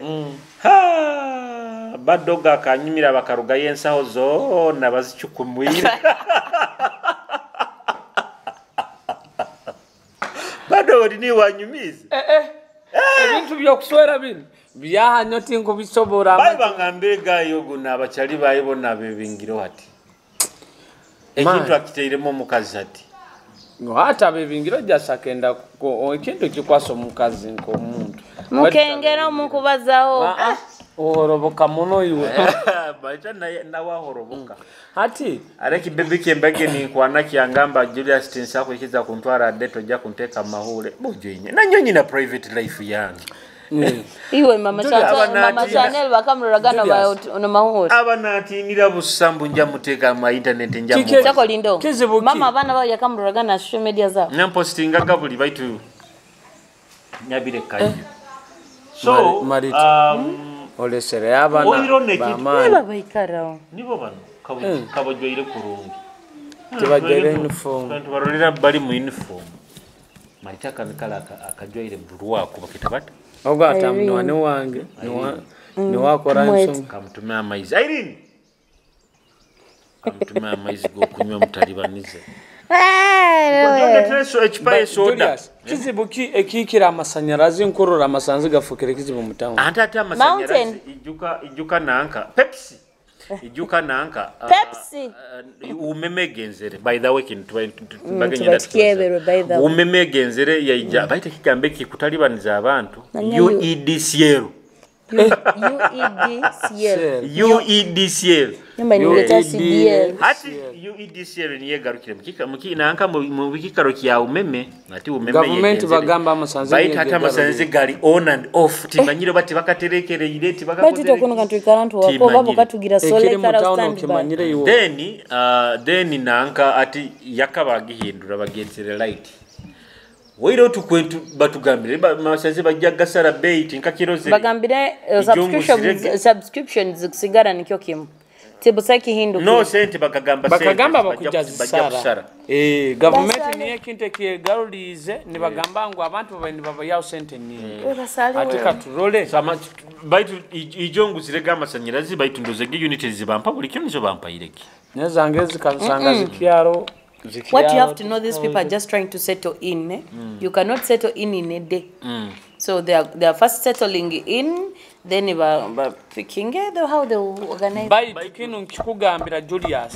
[SPEAKER 2] badoga kanyimira bakaruga yensaho zona bazichukumwira badoga ni wanyumiza
[SPEAKER 4] ebintu byokuswera bino byahanyoti ngo bisobora
[SPEAKER 2] bangambega yogo nabachali bayibona bebingiro hati ekintu akiteiremo mukazi ati
[SPEAKER 4] ngo hata bebingiro jasakenda ko ekintu kikwaso mukazi nko muntu
[SPEAKER 3] mukengera mukubazaho
[SPEAKER 4] ohoroboka muno iwe
[SPEAKER 2] baita na wahoroboka
[SPEAKER 4] hati
[SPEAKER 2] areki bebe kembage ni kwana kiangamba Julius Tinsa kuikiza kuntwara deto ja kunteka mahule bojoinye na nyonyi na private life yangu
[SPEAKER 3] iwe mama channel bakamuragana ba ono mahule
[SPEAKER 2] abana atinira busambu nja muteka ma internet nja
[SPEAKER 3] mu chako lindo mama abana ba yakamuragana social media za
[SPEAKER 2] na postinga gabuli baitu nyabire kayo
[SPEAKER 4] so ole sere abana
[SPEAKER 3] bama baikara
[SPEAKER 2] nibo bano kabojoire kurungi
[SPEAKER 4] tibajoire uniform
[SPEAKER 2] kandi barolera bali mu uniform Marita kanikala akajoire bulwa kuba kitabata
[SPEAKER 4] oga atamnwane wange ni wakora nso
[SPEAKER 2] kamtumia maize Irene kamtumia maize go kunywa mutalibanize
[SPEAKER 4] kizibuki ekikira amasanyarazi nkurura amasanzu gafukire kizibu mutamu
[SPEAKER 2] anta amasanyarazi ijuka nanka Pepsi ijuka nanka
[SPEAKER 3] Pepsi
[SPEAKER 2] umemegenzere by the way umemegenzere yaija baita kigambe kikutalibaniza abantu UEDCL UEDCL
[SPEAKER 3] nyamba ni leta CDL
[SPEAKER 2] hati UEDCL niye garukire muki nanka mu bikikaro kya umeme ati umeme
[SPEAKER 4] government bagamba amasanze
[SPEAKER 2] baita hata amasanze gari on and off timanyiro bati bakaterekere ireti
[SPEAKER 3] bakakoze bati tokono kantu karantu wako babo katugira sole kara stand
[SPEAKER 2] then nanka ati yakabagihindura bagenzere light Wiro tukwentu batugambire masanze bajyaga sara bait nkakiroze
[SPEAKER 3] bagambire subscriptions zisigara nikyo kimu tebusaki hindu
[SPEAKER 2] no sente bakagamba
[SPEAKER 4] bakujaza sara government niye kinte ki garulize ni bagamba ngo abantu bani baba yawo sente ni atika turole
[SPEAKER 2] sama baitu ijongu zirega amasanyirazi baitu ndoze unit zibampa buli kintu cyo bampa ireki
[SPEAKER 4] nezangezi kansanga zikyaro
[SPEAKER 3] What you have to know, these people are just trying to settle in. You cannot settle in a day. So they are first settling in, then picking how they organize.
[SPEAKER 4] By kinu nkikugambira Julius.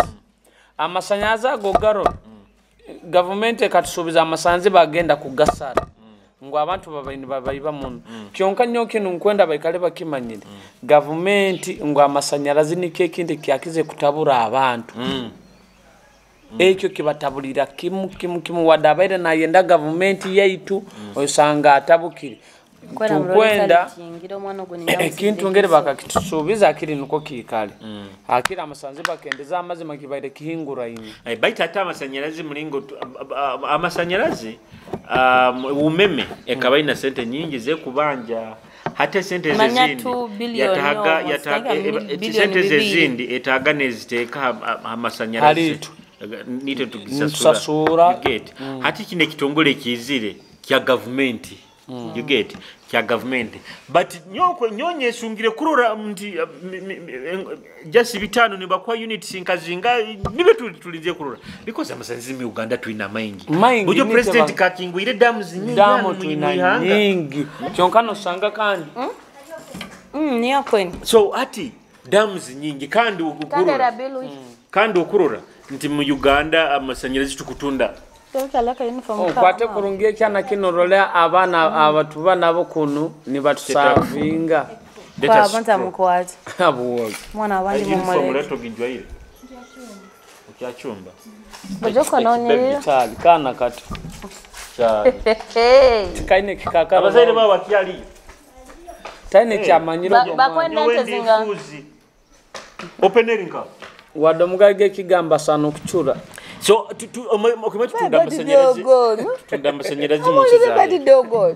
[SPEAKER 4] Amasanyaza gogaro. Government ekatusubiza amasanze bagenda kugasara. Ngo abantu babayiba muno. Kyonka nnyo kinu nkwenda bayikale bakimanyire. Government ngo amasanyarazi nike kindi kyakize kutabura abantu. ekyo kibatabulira kimu wadde abaire nayenda gavumenti yaitu osanga atabukire tukwenda ekintu ngeri bakakitusuubiza akiri nuko kiikale akiri amasanzi bakendeza amazima kibaire kihingura ino
[SPEAKER 2] baita ate amasanyalazi mulingo amasanyalazi umeme ekaba ina sente nyingi zekubanja hate sente zezindi sente zezindi etaga neziteeka amasanyalazi nite tugisasura hati kine kitongole kizire kya government you get kya government but nyonye esungire kurora mti just bitano ne bakwa units inkazinga nibe tulize kurora because amasanzi mu Uganda tuina maingi bujo president kakingwire dams nyingi
[SPEAKER 4] kyonkano sanga kandi
[SPEAKER 3] ni yakweni
[SPEAKER 2] so ati dams nyingi kandi ukurora nti mu Uganda amasanyalazi tukutunda
[SPEAKER 4] kwate kurungie kyana kinorolea abana abantu banabo kunu ni batusavinga
[SPEAKER 3] kwa abantu amukwati
[SPEAKER 4] abuwo
[SPEAKER 3] mwana abandi mu
[SPEAKER 2] muleto ginjwaire ukyachumba
[SPEAKER 3] bajoko naone
[SPEAKER 4] bitali kana kati cyane kaine kikaka
[SPEAKER 2] abazaire baba bakyali
[SPEAKER 4] taine kyamanyiro
[SPEAKER 3] bakwenda ntezinga
[SPEAKER 2] openeringa
[SPEAKER 4] wadomugage kigamba sana okuchura
[SPEAKER 2] so okimachitunda amasanyalazi tunda amasanyalazi mu kizaali
[SPEAKER 3] badi dogo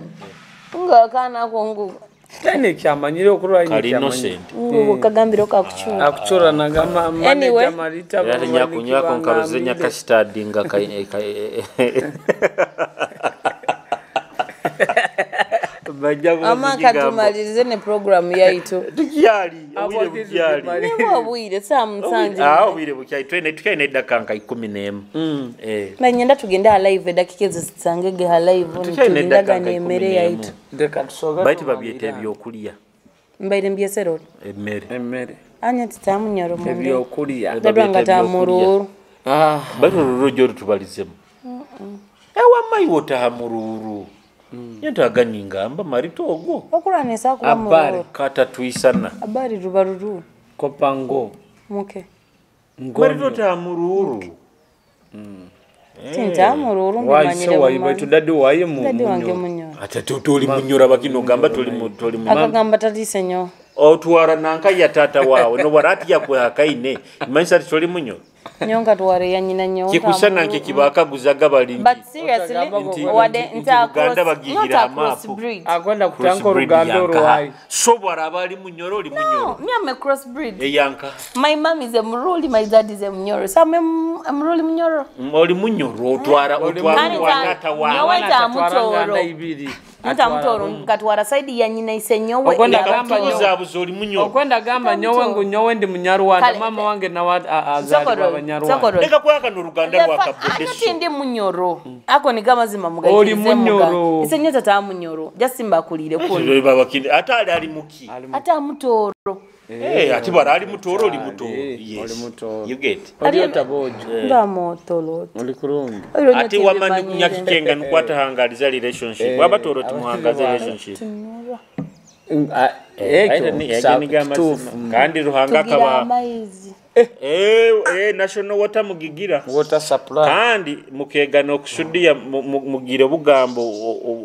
[SPEAKER 3] nga kana kongu
[SPEAKER 4] tane kyamanyire okurwa
[SPEAKER 2] kali innocent
[SPEAKER 3] kagambiro kakuchura
[SPEAKER 4] akuchura nagama manager marita
[SPEAKER 2] yari nyakunywa konkaruze nyakastadinga kai
[SPEAKER 3] ama katumalize ne program yaitu
[SPEAKER 2] tukiyali abwire bukiyali
[SPEAKER 3] nibo abwire samsanje
[SPEAKER 2] abwire bukiyali twene dakanka 10
[SPEAKER 3] nanyenda tugenda live dakike zisangege live tugendaga nemere yaitu
[SPEAKER 2] baiti babyete byokulya
[SPEAKER 3] mbaire mbyesero
[SPEAKER 2] emmere
[SPEAKER 3] anya titamu nyoro mu
[SPEAKER 4] byokulya
[SPEAKER 3] dadwanga tamururu
[SPEAKER 2] baruru joro tubalizemo ewa mayiwota hamururu yentaga ningamba maritogo
[SPEAKER 3] okulanesa kuba mururu
[SPEAKER 2] kata tuisana
[SPEAKER 3] abari rubaruru
[SPEAKER 4] kopango
[SPEAKER 3] muke
[SPEAKER 2] maritota hamururu
[SPEAKER 3] tinta mururu mbimanyire
[SPEAKER 4] wayi tudadi wayi mu
[SPEAKER 3] munyoro
[SPEAKER 2] ate tuli munyora bakino gamba tuli
[SPEAKER 3] akagamba tatisenyo
[SPEAKER 2] otwara nanka ya tata wawe no barati yakwe hakaine imanisa tuli munyoro
[SPEAKER 3] nyonga tware ya nyina nyonga
[SPEAKER 2] kikusana nke kibakaguzaga balingi
[SPEAKER 3] but seriously wade nta
[SPEAKER 2] Uganda bagigira amapo
[SPEAKER 4] akwenda kutanko rugando rwai
[SPEAKER 2] so barabali munyoro oli munyoro
[SPEAKER 3] me am a cross breed
[SPEAKER 2] eyanka
[SPEAKER 3] my mom is a muruli my dad is a munyoro so I'm a muruli munyoro
[SPEAKER 2] oli munyoro otwara wanata wa
[SPEAKER 3] nyaweta mutoro nta mutoro katwara side ya nyina isenyowe
[SPEAKER 2] okwenda gamba nyowe oli munyoro
[SPEAKER 4] okwenda gamba nyowe ndi munyarwanda mama wange na azali abanyarwanda
[SPEAKER 2] eka kwaka no ruganda rwa kabode
[SPEAKER 3] ati ndi munyoro ako ni gama zima mugaye
[SPEAKER 4] oli munyoro
[SPEAKER 3] isenyo tata munyoro just simbakulire ko
[SPEAKER 2] baba kindi atali ali muki
[SPEAKER 3] ata mutoro
[SPEAKER 2] ati bara ali mutoro oli mutoro
[SPEAKER 4] oli mutoro
[SPEAKER 2] you get
[SPEAKER 4] oli tabojo
[SPEAKER 3] nda motolo
[SPEAKER 4] oli kurungi
[SPEAKER 2] ati wamani kunyakikenga nukwata hangaliza relationship wabatoro tumuhangaza relationship kandi ruhanga kaba national water mugigira
[SPEAKER 4] water supply
[SPEAKER 2] kandi mukegano kusudia mugire bugambo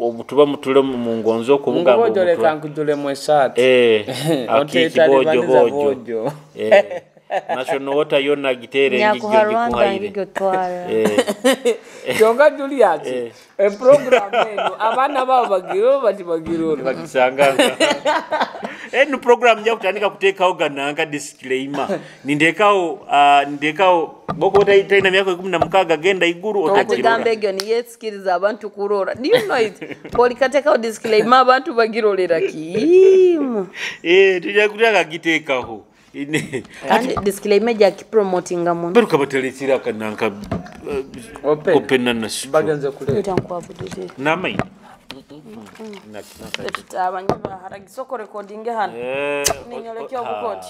[SPEAKER 2] obutuba mutule mu ngonzo ko bugambo
[SPEAKER 4] ngobojole kankujule mwesatu
[SPEAKER 2] akiki bojo national water yona gitere
[SPEAKER 3] ngikuhaira
[SPEAKER 4] jonga Julius program eno abana babo bagiro
[SPEAKER 2] bakisanga eno program ya kutandika kuteka ogananga disclaimer ndekao boko taina myako 16 genda iguru
[SPEAKER 3] otakirora atagambege ni yetskiriza abantu kurora do you know it polikateka disclaimer abantu bagirolera kimu
[SPEAKER 2] tujakutaka gitekaho ine
[SPEAKER 3] kandi disclaimer ya promotinga muntu
[SPEAKER 2] beruka batelekira kananka open na
[SPEAKER 4] baganze kule
[SPEAKER 3] itankwabude
[SPEAKER 2] namai
[SPEAKER 3] tutabanyaba haragisoko recording hano ninyolekyo bukoti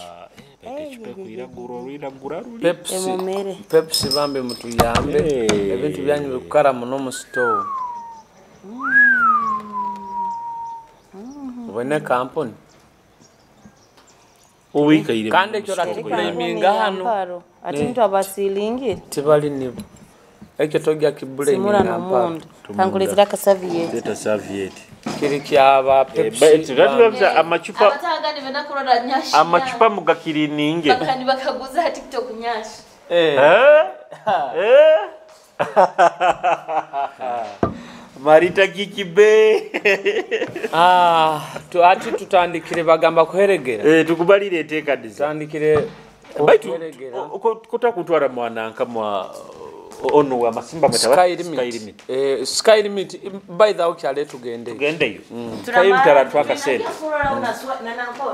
[SPEAKER 4] Pepsi bambe mutuyambe ebintu byanyu bikukara muno mu store ubone kampuni
[SPEAKER 2] Uwikaire.
[SPEAKER 4] Kandi ekyo latukuleminga hano.
[SPEAKER 3] Ati mtu abasilingi.
[SPEAKER 4] Tibali nibo. Ekyo togya kibule
[SPEAKER 3] Simura no mundo. Kankuletera kasavieti.
[SPEAKER 2] Leta serviette.
[SPEAKER 4] Kiri kyaba Pepsi.
[SPEAKER 2] Batubabza amachupa.
[SPEAKER 3] Abatagani benda kuloda nyashi.
[SPEAKER 2] Amachupa mugakirininge.
[SPEAKER 3] Bakani bakaguza TikTok nyashi.
[SPEAKER 2] Marita Kikibe.
[SPEAKER 4] Ati tutandikire bagamba kuheregera.
[SPEAKER 2] Tukubalire eteka diza.
[SPEAKER 4] Tutandikire
[SPEAKER 2] kuheregera. Kota kutwara mwananka mwa ono wa masimba metawa Sky Limit by the ukyale tugendeyo tukayimtara twaka sente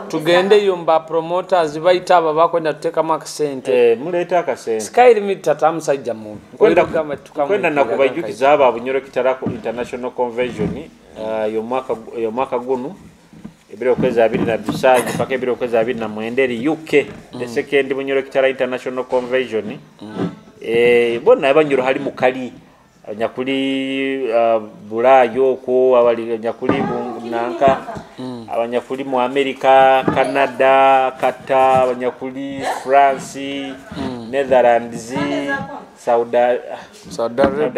[SPEAKER 2] tugendeyo mba promoters bayita aba bakwenda tuteka makasente muleta akasente Sky Limit tatamusajja mu kwenda nakubayijukiza aba Bunyoro Kitarako International Convention yo mwaka guno ebiro kweza 2027 paka ebiro kweza 2027 UK the second Bunyoro Kitara International Convention bona abanyoro hali mukali abanyakuli Burayo ko abanyakuli nanka abanyakuli mu America, Canada, Qatar, abanyakuli France, Netherlands, Saudi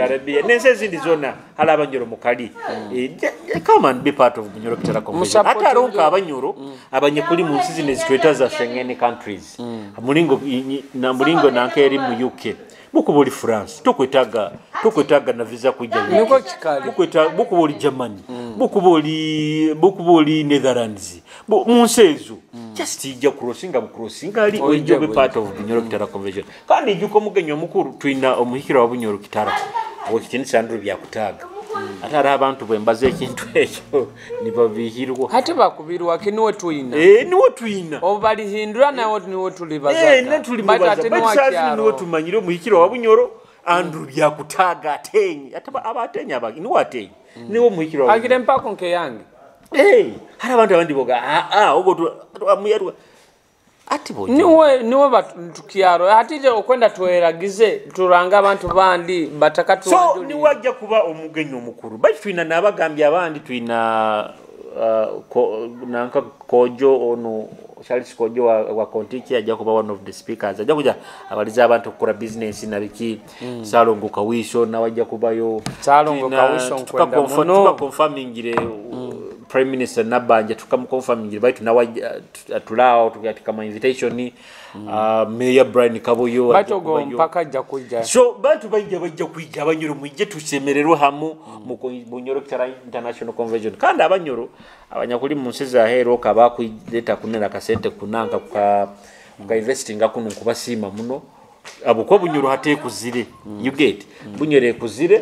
[SPEAKER 2] Arabia. Nense zindi zona hala abanyoro mukali. Come and be part of Bunyoro Kitara Convention. Ata ronka abanyoro abanyakuli mu nsi zine zitweta za Schengen countries. Mulingo nanka eri mu UK. Bukubuli France tukwetaga na visa kujja
[SPEAKER 4] niko kikali
[SPEAKER 2] bukubuli Germany bukubuli Netherlands munsezo just ija crossinga ali ojo be part of Bunyoro Kitara Convention kandi juko mugenyo mukuru twina omuhikira wa Bunyoro Kitara okitinisa ndru byakutaga atara abantu bwembaze ekintu ekyo nibo bihirwa
[SPEAKER 4] hati bakubirwa kinwe twina
[SPEAKER 2] niwo twina
[SPEAKER 4] obali hindura nawo niwo tulibaza
[SPEAKER 2] bati niwo tumanyire muhikiro wa Bunyoro andru byakutaga atenyi ataba abatenyi abagi niwo atenyi niwo muhikiro
[SPEAKER 4] agire mpako nke yange
[SPEAKER 2] hari abantu abandi boga obo amuyarwa ati bo
[SPEAKER 4] niwe batukiaro hatije okwenda tweragize turanga abantu bandi batakatu
[SPEAKER 2] so ni wajja kuba omugenyo mukuru bali twina nabagambya abandi twina nanka Kojo ono Charles Kojo wa Kontiki ajja kuba one of the speakers ajja kuja abaliza abantu kukora business na biki Salongo Kawisho na wajja kubayo
[SPEAKER 4] Salongo Kawisho nkwenda muno
[SPEAKER 2] confirmingire Prime Minister Nabanja tukamconfirmingire baitu na wajja tulao tukatika ma invitation Mayor Brian Kaboyo
[SPEAKER 4] baitu go mpaka ajja kuja
[SPEAKER 2] so baitu bajja kuija abanyoro mujje tusemererwa hamu mu Bunyoro Kitara International Convention kandi abanyoro abanyakuli munsiza hero kabakwileta kunena kasente kunanga ka investing akuno kubasima muno abuko Bunyoro hate kuzire you get Bunyoro kuzire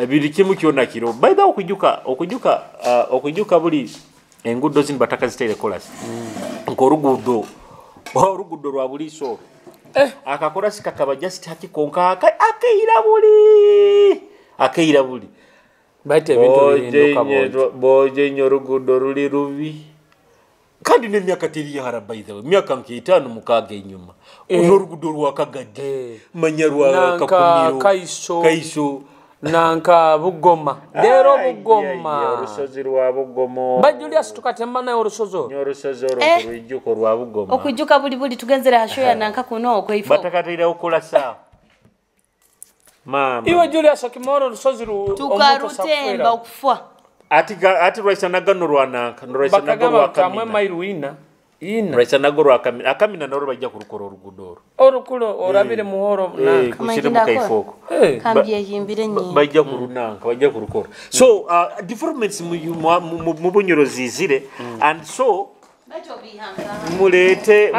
[SPEAKER 2] birikimu kyona kiro by the okujuka buli engudo zin bataka zitele kolas nko rugudo rwa buli so akakora sikakaba just hakikonka akeira buli
[SPEAKER 4] baite bintu bihinduka
[SPEAKER 2] boje nyorugudo ruli rubi kandi ne myaka teri yahara by the way myaka nkitano mukaga inyuma unorugudo rwa kagade manyarwa kakumiro kaiso nanka Bugoma dero Bugoma urusozi rwa Bugomo
[SPEAKER 4] ba Julius tukatemba na urusozo
[SPEAKER 2] nyorusozo rujuko rwa Bugoma
[SPEAKER 3] okujuka buli tugenzera hasho ya nanka kuno okweifo
[SPEAKER 2] batakatira okola sa mama
[SPEAKER 4] iwe Julius akimoro urusozi ru
[SPEAKER 3] tukarutemba okufwa
[SPEAKER 2] ati raisa nagano rwananka raisa nagoro
[SPEAKER 4] akamwe mairuina
[SPEAKER 2] raisa nagoro akamina naro bajja kurukora orugudoro
[SPEAKER 4] orukulo orabire muhoro
[SPEAKER 2] na kushire mukaifoko
[SPEAKER 3] kambye himbire nyi
[SPEAKER 2] bajja kurunanka bajja kurukora so developments mu Bunyoro zizire and so mulete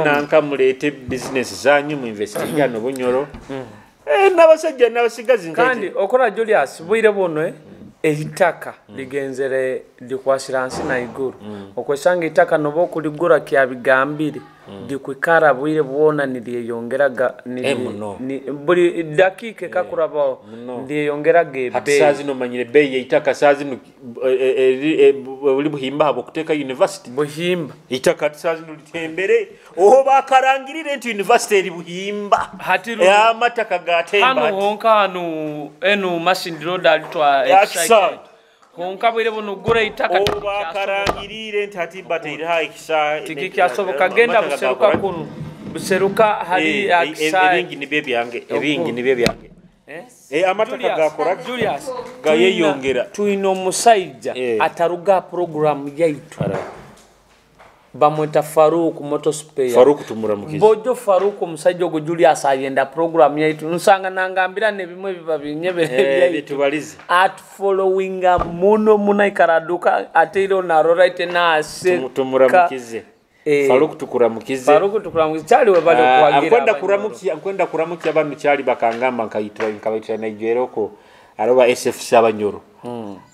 [SPEAKER 2] nanka mulete business zanyu mu investing no Bunyoro nabasajja nabasigazi
[SPEAKER 4] kandi okora Julius bwire bono ehitaka ligenzere likwasiransi na iguru okwesanga itaka nobo kuligura kya bigambire dikwikara bwire buona niliyongeraga ni buri dakike kakuraba ndiyongeraga be
[SPEAKER 2] hatazi no manyire be itaka sazi no buli buhimba habo kuteka university
[SPEAKER 4] buhimba
[SPEAKER 2] itaka sazi no litembere oho bakarangirire nti university eri buhimba
[SPEAKER 4] hatiru
[SPEAKER 2] ya mataka gatemba
[SPEAKER 4] hano honka hano eno masindiro dalitwa konka bwire buno gura itaka
[SPEAKER 2] oba karangirire nti ati bateiraha ekisa
[SPEAKER 4] tikikyasoboka genda buseruka kuno buseruka hari akisa
[SPEAKER 2] ebingi nibyo byange amataka gakora
[SPEAKER 4] Julius
[SPEAKER 2] gayeyongera
[SPEAKER 4] tuino omusajja ataruga program yaitu bamweta Faruk Motospare
[SPEAKER 2] Faruk tumuramukiza
[SPEAKER 4] bojo Faruk omusajja ogo Julius ayenda program yaitu nsanga nangambira ne bimwe biba binyebe
[SPEAKER 2] bitubalize
[SPEAKER 4] at following muno ikaraduka atiro na right na ase
[SPEAKER 2] tumuramukize Faruk tukuramukize
[SPEAKER 4] cyali we bale kwagira
[SPEAKER 2] ankwenda kuramukia abantu cyali bakangamba nkabayitira Nigeroko araba SFC abanyoro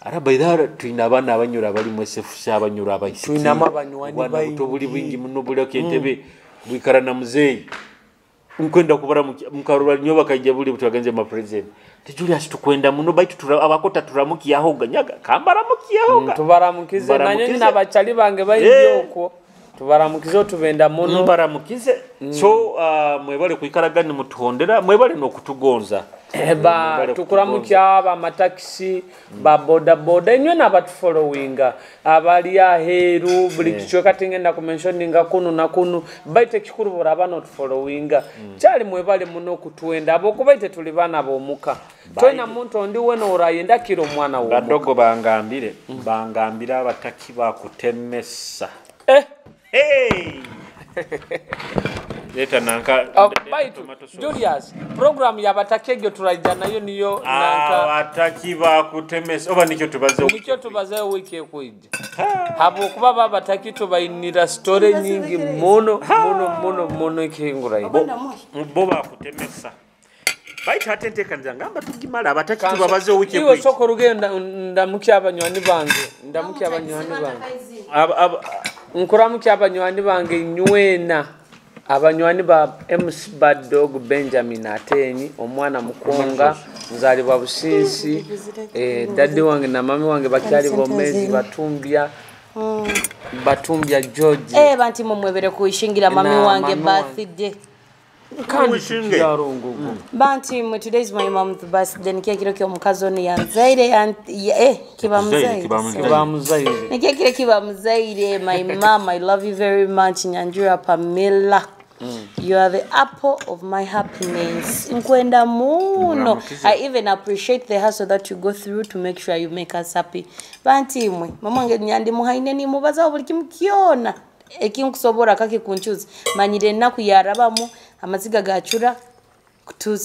[SPEAKER 2] araba idara tuina abana abanyoro bali mu SFC abanyoro abayisi
[SPEAKER 4] tuina mabanywani bayi
[SPEAKER 2] tobuli bwingi muno buli kentebe bwikarana muzeyi nkwenda kubara mukarura nyo bakajya buli butwagenze ma president Julius tukwenda muno baitu abakota turamukiya hoga nyaga kambara mukiya hoga
[SPEAKER 4] tubaramukize nanyo n'abacali bange bayibyoko tubaramukize tubenda muno
[SPEAKER 2] mbaramukize so mwebale kuikaragani mutuhondera mwebale nokutugonza
[SPEAKER 4] tukuramukya aba mataxi ba boda enyo n'abatu followinga abali aheru buli kichwe katingenda ku mentioninga kunu na kunu baite kikuru bora abano followinga cyali mwebale muno kutuenda abo kubaite tuli bana bomuka toina muntu ndi weno orayenda kiro mwana wo
[SPEAKER 2] badogo bangambira abataki bakutemesa hey leta nanka
[SPEAKER 4] baitu Julius program ya batakegyo turajja nayo niyo
[SPEAKER 2] nanka bataki bakutemesa oba nicyo tubaze
[SPEAKER 4] wiki ekwije habo kuba babataki tubayinira story nyingi mono kingura
[SPEAKER 2] bo bakutemesa baita atenteka nzangamba tugimala abataki tubabaze wiki ekwije
[SPEAKER 4] iwe soko rugenda ndamukya abanywani bange nkuramukya abanywani bange nywena abanywani ba MC Bad Dog Benjamin Atenyi omwana mukonga nzali bwa businsi daddy wange na mami wange bakyali bomezi batumbya George
[SPEAKER 3] banti mumwebere kuishingira mami wange birthday banti today is my mom's birthday nikia kiro kyo mukazo ni yanzaire kiba muzaire nikia kiro kiba muzaire my mom I love you very much Nyanjura Pamela you are the apple of my happiness nkwenda muno I even appreciate the hustle that you go through to make sure you make us happy banti mwe mama nge nyandi muhaine ni mubaza buli kimkiona ekinkusobora kake kunchuza manyire naku yarabamu amaziga gachura to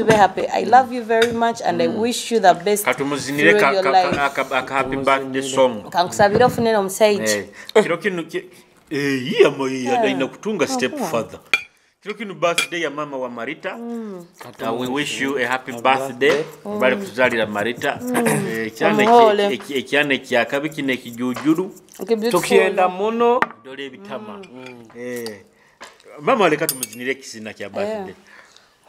[SPEAKER 3] be happy. I love you very much and I wish you the best.
[SPEAKER 2] Katumuzinire happy birthday song.
[SPEAKER 3] Kankusabira funene omusaiji.
[SPEAKER 2] Kiro kinu iya moya daina kutunga step further. Kiro kinu birthday ya mama wa Marita. We wish you a happy birthday. Bali kuzalira Marita. Ekyane kyakabi kine kijujuru.
[SPEAKER 4] Tukienda muno
[SPEAKER 2] dole bitama. Mama aleka tumuzinire kisina kya birthday.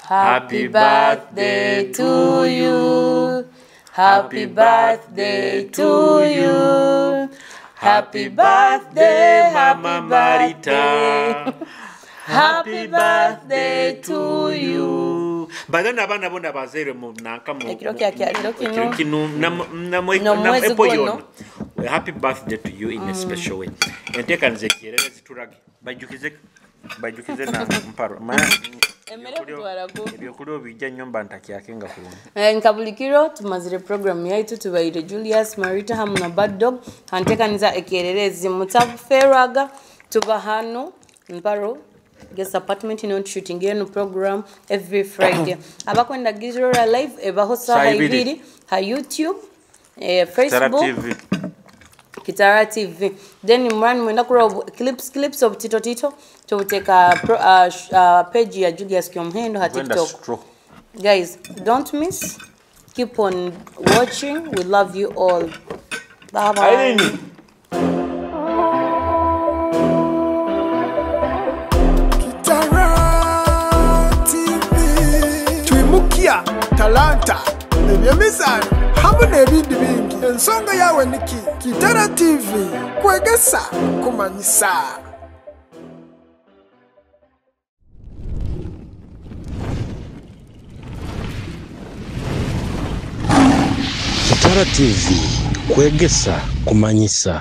[SPEAKER 3] Happy birthday to you. Happy birthday to you. Happy birthday, Mama Marita. Happy birthday to you.
[SPEAKER 2] Badana abana bonda bazere mu nanka mu.
[SPEAKER 3] Kino
[SPEAKER 2] happy birthday to you in a special way. Enteka nze kirere ziturage. Bajukize na mparo. Ebyokulyo bijja nyomba ntakiakenga kulunga.
[SPEAKER 3] Nkabulikiro tumazire program yaitu tubaire Julius Marita hamu na Bad Dog. Hanteka niza ekererezi mutabu feraga tuba hano mparo guest apartment in shooting no program every Friday. Abakwenda Gizora live ebahosa haibiri ha YouTube Facebook Kitara TV. Then Imran mwenda kura clips of Tito to take a page ya Julius Kiomhendo ha TikTok. Guys, don't miss. Keep on watching. We love you all. Bye bye.
[SPEAKER 5] Kitara TV. Twimukia talanta. Ebyemizano hamwe n'ebindi bingi ensonga yawe niki Kitara TV kwegesa kumanyisa.
[SPEAKER 6] Kitara TV, kwegesa kumanyisa.